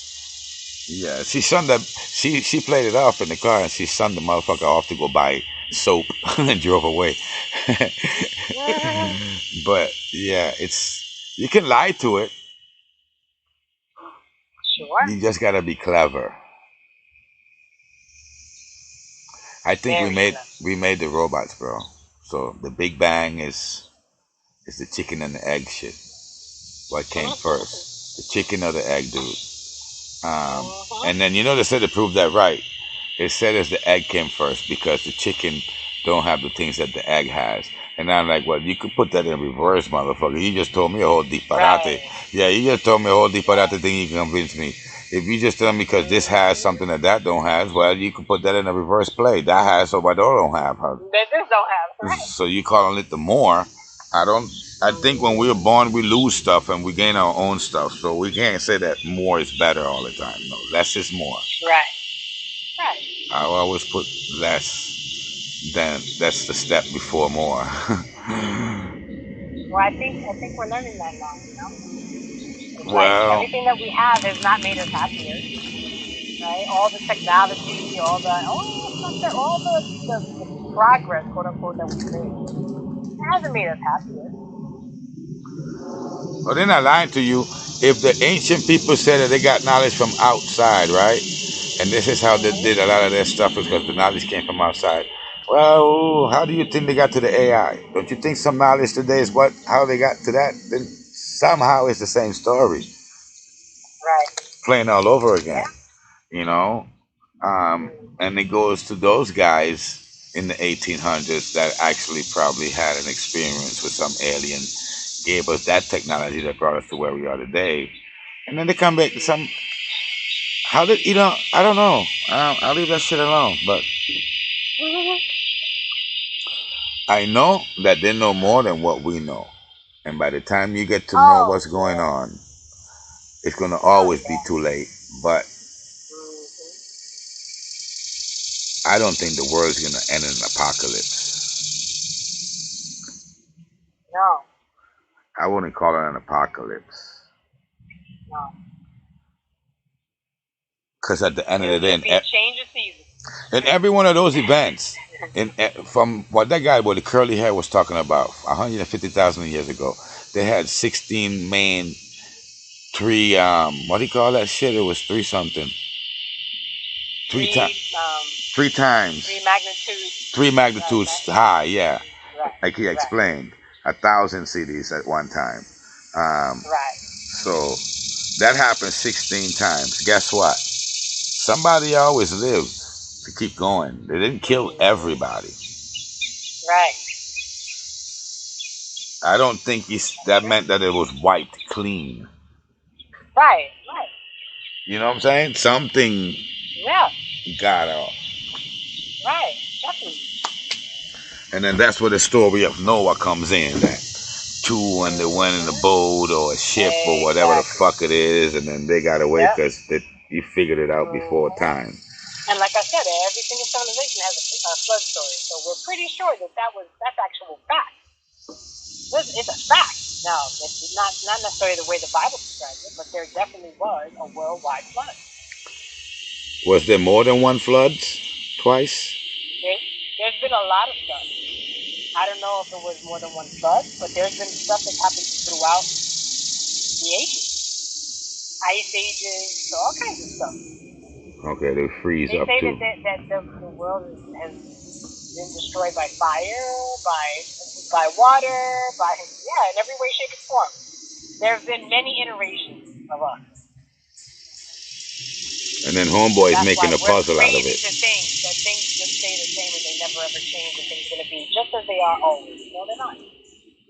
Speaker 1: Yeah, she played it off in the car and she sunned the motherfucker off to go buy soap and drove away. But yeah, you can lie to it.
Speaker 2: Sure.
Speaker 1: You just gotta be clever. I think we made the robots, bro. So the Big Bang is the chicken and the egg shit. What came first? The chicken or the egg, dude? And then they said to prove that right. It said as the egg came first because the chicken don't have the things that the egg has. And I'm like, well, you could put that in reverse, motherfucker. You just told me a whole disparate.
Speaker 2: Right.
Speaker 1: Yeah, you just told me a whole disparate thing. You can convince me. If you just tell me because this has something that don't have, well, you can put that in a reverse play. That has so but don't have.
Speaker 2: That this don't have. Right.
Speaker 1: So you calling it the more? I think when we were born, we lose stuff and we gain our own stuff. So we can't say that more is better all the time. No, less is more.
Speaker 2: Right. Right.
Speaker 1: I always put less. Then that's the step before more.
Speaker 2: Well, I think we're learning that now.
Speaker 1: Well,
Speaker 2: everything that we have has not made us happier. Right? All the technology, all the progress, quote unquote, that we've made, it hasn't made us happier.
Speaker 1: Well, they're not lying to you. If the ancient people said that they got knowledge from outside, right? And this is how they did a lot of their stuff because the knowledge came from outside. Well, how do you think they got to the AI? Don't you think some knowledge today is how they got to that? Then somehow it's the same story.
Speaker 2: Right.
Speaker 1: Playing all over again. And it goes to those guys in the 1800s that actually probably had an experience with some alien, gave us that technology that brought us to where we are today. And then they come back to some, I don't know. I'll leave that shit alone. But I know that they know more than what we know. And by the time you get to know what's going on, it's going to always be too late. But I don't think the world's going to end in an apocalypse.
Speaker 2: No.
Speaker 1: I wouldn't call it an apocalypse.
Speaker 2: No.
Speaker 1: Because at the end of the day,
Speaker 2: change of season.
Speaker 1: In every one of those events, from what that guy with the curly hair was talking about, 150,000 years ago, they had 16 main, what do you call that shit? It was three something. Three times. Three magnitudes high, yeah.
Speaker 2: Right.
Speaker 1: Like he explained. 1,000 cities at one time.
Speaker 2: Right.
Speaker 1: So that happened 16 times. Guess what? Somebody always lived to keep going. They didn't kill everybody.
Speaker 2: Right.
Speaker 1: I don't think that meant that it was wiped clean.
Speaker 2: Right.
Speaker 1: You know what I'm saying? Something got off.
Speaker 2: Right. Definitely.
Speaker 1: And then that's where the story of Noah comes in. That two when they went in a boat or a ship or whatever the fuck it is, and then they got away because you figured it out before time.
Speaker 2: And like I said, every single civilization has a flood story, so we're pretty sure that's actual fact. It's a fact. Now, it's not necessarily the way the Bible describes it, but there definitely was a worldwide flood. Was
Speaker 1: there more than one flood? Twice?
Speaker 2: There's been a lot of stuff. I don't know if it was more than one flood, but there's been stuff that happened throughout the ages. Ice ages, all kinds of stuff.
Speaker 1: Okay, they freeze up too.
Speaker 2: They say that the world has been destroyed by fire, by water, in every way, shape, and form. There have been many iterations of us.
Speaker 1: And then Homeboy is making a puzzle out of it.
Speaker 2: To think that things just stay the same and they never ever change and things are going to be just as they are always. No, they're not.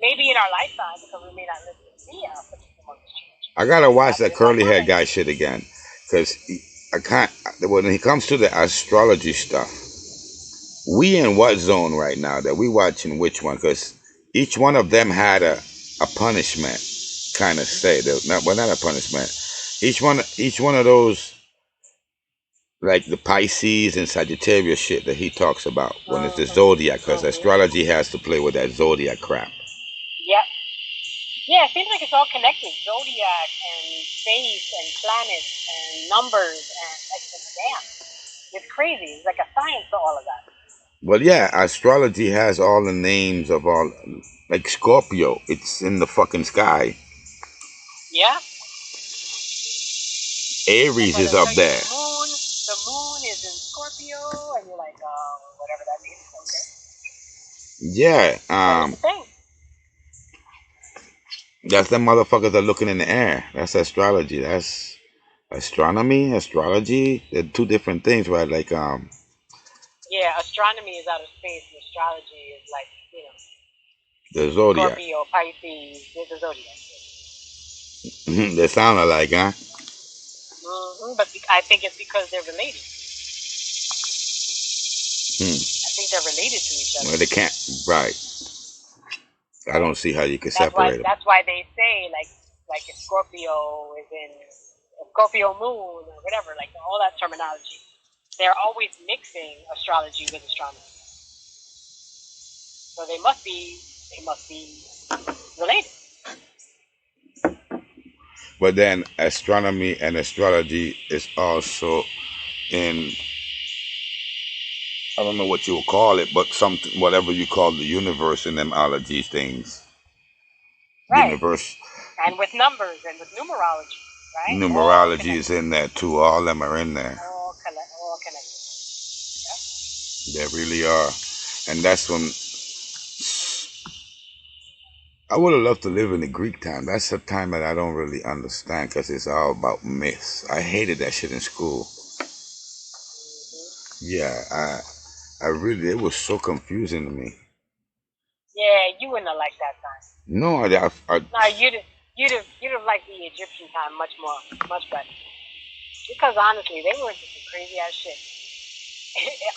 Speaker 2: Maybe in our lifetime because we may not live to see our change.
Speaker 1: I gotta watch that curly hair guy shit again because when it comes to the astrology stuff, we in what zone right now that we watching which one? Because each one of them had a punishment kind of say. Not a punishment. each one of those, like the Pisces and Sagittarius shit that he talks about when it's the zodiac, because astrology has to play with that zodiac crap.
Speaker 2: Yep. Yeah, it seems like it's all connected. Zodiac and space and planets and numbers and damn. It's crazy. It's like a science to all of that.
Speaker 1: Well, yeah, astrology has all the names of all, like Scorpio. It's in the fucking sky.
Speaker 2: Yeah.
Speaker 1: Aries is up there.
Speaker 2: The moon is in Scorpio, and you're like, whatever that means. Okay.
Speaker 1: Yeah. That's the motherfuckers that are looking in the air. That's astrology. That's astronomy, astrology. They're two different things, right? Like
Speaker 2: yeah, astronomy is outer space, and astrology is like,
Speaker 1: the zodiac.
Speaker 2: Scorpio, Pisces, the zodiac.
Speaker 1: They sound alike, huh?
Speaker 2: But I think it's because they're related. I think they're related to each other.
Speaker 1: Well, they can't, right. I don't see how you can separate them.
Speaker 2: That's why they say, like if Scorpio is in a Scorpio moon or whatever, like all that terminology. They're always mixing astrology with astronomy. So they must be related.
Speaker 1: But then astronomy and astrology is also in, I don't know what you will call it, but something, whatever you call the universe in them ology things.
Speaker 2: Right.
Speaker 1: Universe.
Speaker 2: And with numbers and with numerology, right?
Speaker 1: Numerology is in there too. All of them are in there.
Speaker 2: All connected.
Speaker 1: Yep. They really are. And that's when I would have loved to live in the Greek time. That's a time that I don't really understand because it's all about myths. I hated that shit in school. Yeah, I really, it was so confusing to me.
Speaker 2: Yeah, you wouldn't have liked that time.
Speaker 1: No,
Speaker 2: no, you'd have liked the Egyptian time much better. Because honestly, they were into some crazy ass shit.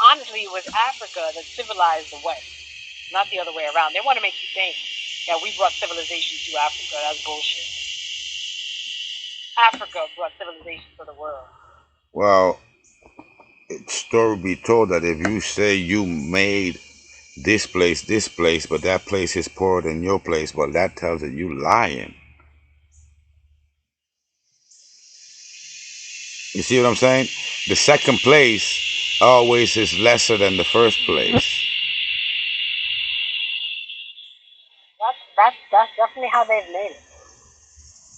Speaker 2: Honestly, it was Africa that civilized the West, not the other way around. They want to make you think that we brought civilization to Africa. That's bullshit. Africa brought civilization to the world.
Speaker 1: Well, story be told that if you say you made this place, but that place is poorer than your place, well, that tells you you lying. You see what I'm saying? The second place always is lesser than the first place.
Speaker 2: That's definitely how they've made it.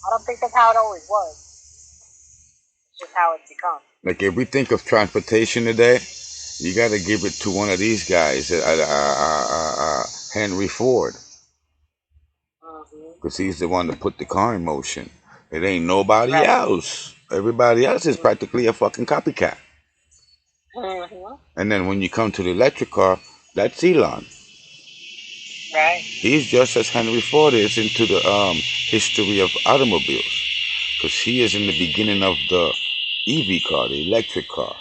Speaker 2: I don't think that's how it always was. It's just how it's become.
Speaker 1: Like if we think of transportation today, you got to give it to one of these guys, Henry Ford, because he's the one that put the car in motion. It ain't nobody else. Everybody else is practically a fucking copycat. And then when you come to the electric car, that's Elon.
Speaker 2: Right.
Speaker 1: He's just as Henry Ford is into the history of automobiles, because he is in the beginning of the EV car, the electric car.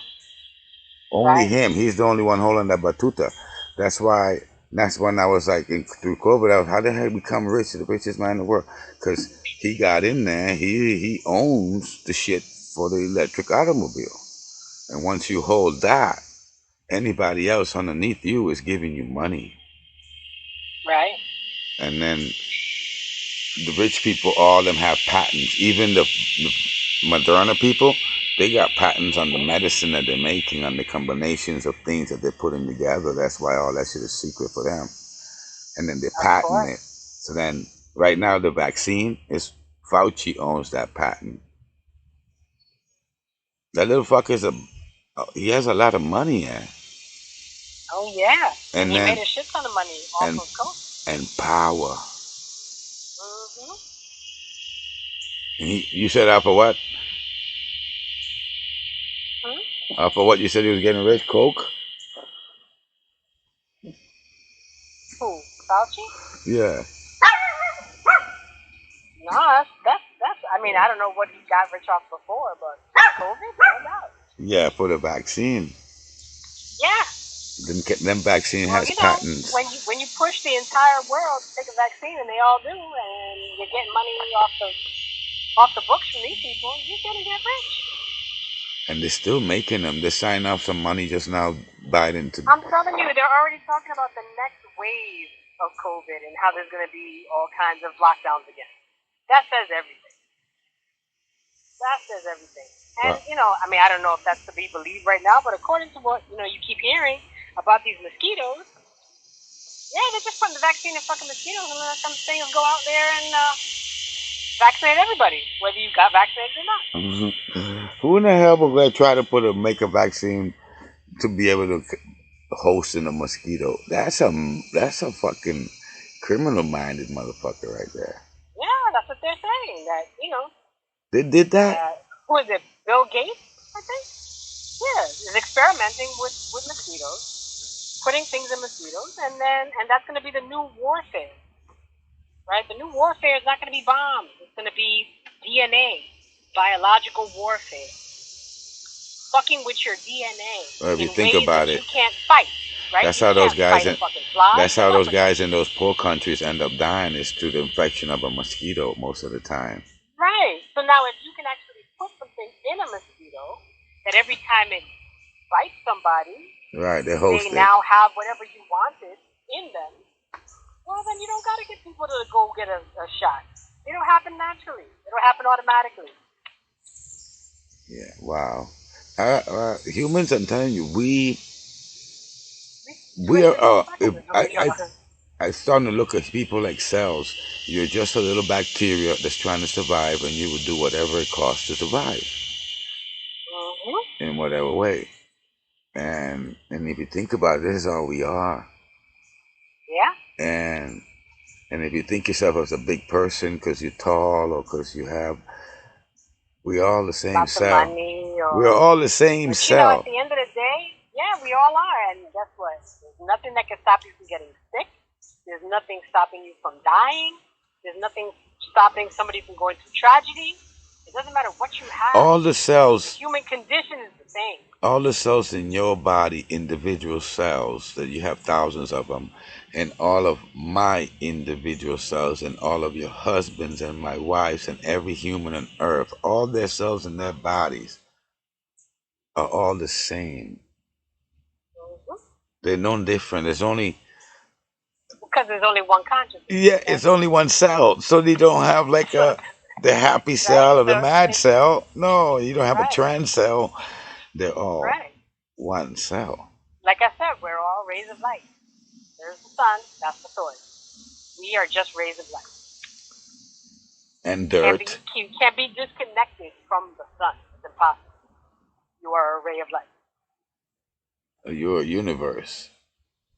Speaker 1: Only him. He's the only one holding that batuta. That's when I was like, through COVID, I was, how the hell become rich, the richest man in the world? Because he got in there. He owns the shit for the electric automobile. And once you hold that, anybody else underneath you is giving you money.
Speaker 2: Right.
Speaker 1: And then the rich people, all of them have patents. Even the Moderna people, they got patents on the medicine that they're making, on the combinations of things that they're putting together. That's why all that shit is secret for them. And then they patent it. So then, right now, the vaccine is Fauci owns that patent. That little fucker's he has a lot of money, yeah.
Speaker 2: Oh yeah, and he made a shit ton of money off of COVID.
Speaker 1: And power. And you said off of what? Off of what you said he was getting rich? Coke?
Speaker 2: Who? Fauci?
Speaker 1: Yeah.
Speaker 2: No, that's. I mean, I don't know what he got rich off before, but COVID, no doubt.
Speaker 1: Yeah, for the vaccine.
Speaker 2: Yeah.
Speaker 1: Them vaccine has patents.
Speaker 2: When you push the entire world to take a vaccine, and they all do, and you're getting money off the off the books from these people, you're gonna get rich.
Speaker 1: And they're still making them. They signed off some money just now, Biden to.
Speaker 2: I'm telling you, they're already talking about the next wave of COVID and how there's gonna be all kinds of lockdowns again. That says everything. That says everything. And I mean, I don't know if that's to be believed right now, but according to what you keep hearing about these mosquitoes, yeah, they're just putting the vaccine in fucking mosquitoes and let some things go out there and vaccinate everybody, whether you got vaccinated or not.
Speaker 1: Who in the hell would they try to make a vaccine to be able to host in a mosquito? That's a fucking criminal-minded motherfucker right there.
Speaker 2: Yeah, that's what they're saying. That
Speaker 1: they did that.
Speaker 2: Who is it? Bill Gates, I think. Yeah, is experimenting with mosquitoes, putting things in mosquitoes, and that's going to be the new warfare. Right? The new warfare is not going to be bombs. It's going to be DNA, biological warfare. Fucking with your DNA.
Speaker 1: Well, if you think about it,
Speaker 2: you can't fight. Right?
Speaker 1: That's how those guys. That's how those guys in those poor countries end up dying, is through the infection of a mosquito most of the time.
Speaker 2: Right. So now, if you can actually put something in a mosquito that every time it bites somebody,
Speaker 1: right, they
Speaker 2: now have whatever you wanted in them. Well, then you don't got to get people to go get a shot. It'll happen naturally. It'll happen automatically.
Speaker 1: Yeah. Wow. Humans, I'm telling you, we are. I'm starting to look at people like cells. You're just a little bacteria that's trying to survive, and you will do whatever it costs to survive in whatever way. And if you think about it, this is all we are.
Speaker 2: Yeah.
Speaker 1: And if you think yourself as a big person because you're tall or because you have, we're all the same cell. We're all the same cell.
Speaker 2: At the end of the day, yeah, we all are. And guess what? There's nothing that can stop you from getting sick. There's nothing stopping you from dying. There's nothing stopping somebody from going through tragedy. It doesn't matter what you have.
Speaker 1: All the cells.
Speaker 2: The human condition is the same.
Speaker 1: All the cells in your body, individual cells, that you have thousands of them, and all of my individual cells, and all of your husbands and my wives, and every human on earth, all their cells in their bodies are all the same. They're no different. There's only...
Speaker 2: Because there's only one consciousness.
Speaker 1: Yeah, it's only one cell. So they don't have like the happy cell or the mad cell. No, you don't have a trans cell. They're all one cell.
Speaker 2: Like I said, we're all rays of light. There's the sun, that's the source. We are just rays of light.
Speaker 1: And dirt.
Speaker 2: You can't be disconnected from the sun. It's impossible. You are a ray of light.
Speaker 1: You're a universe.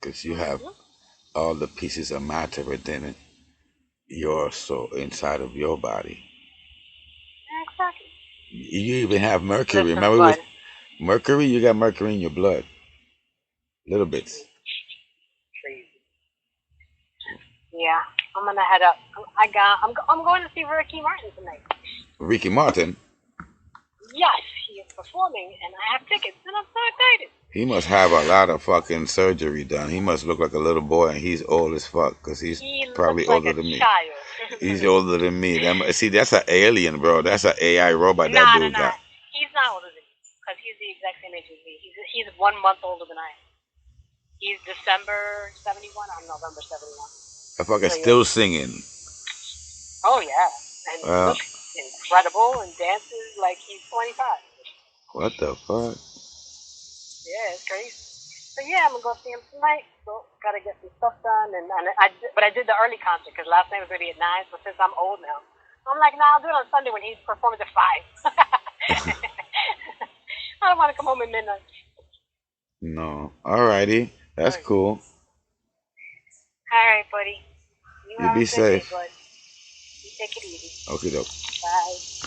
Speaker 1: Because you have all the pieces of matter within your soul, inside of your body.
Speaker 2: Exactly.
Speaker 1: You even have mercury. Remember with mercury? You got mercury in your blood. Little bits.
Speaker 2: Crazy. Yeah, I'm gonna head up. I'm going to see Ricky Martin tonight.
Speaker 1: Ricky Martin?
Speaker 2: Yes, he is performing, and I have tickets, and I'm so excited.
Speaker 1: He must have a lot of fucking surgery done. He must look like a little boy, and he's old as fuck, because he probably older than me. He's older than me. See, that's an alien, bro. That's an AI robot that dude got.
Speaker 2: He's not older than me, because he's the exact same age as me. He's 1 month older than I am. He's December 71. I'm November 71.
Speaker 1: That fucker's still singing.
Speaker 2: Oh, yeah. And he looks incredible and dances like he's 25.
Speaker 1: What the fuck?
Speaker 2: Yeah, it's crazy. So yeah, I'm gonna go see him tonight. So gotta get some stuff done, but I did the early concert because last night was gonna be at 9. But since I'm old now, I'm like, nah, I'll do it on Sunday when he's performing at 5. I don't want to come home at midnight.
Speaker 1: No, alrighty, that's cool.
Speaker 2: All right, buddy. You
Speaker 1: be safe.
Speaker 2: Day, bud. You take it easy.
Speaker 1: Okay, doke.
Speaker 2: Bye.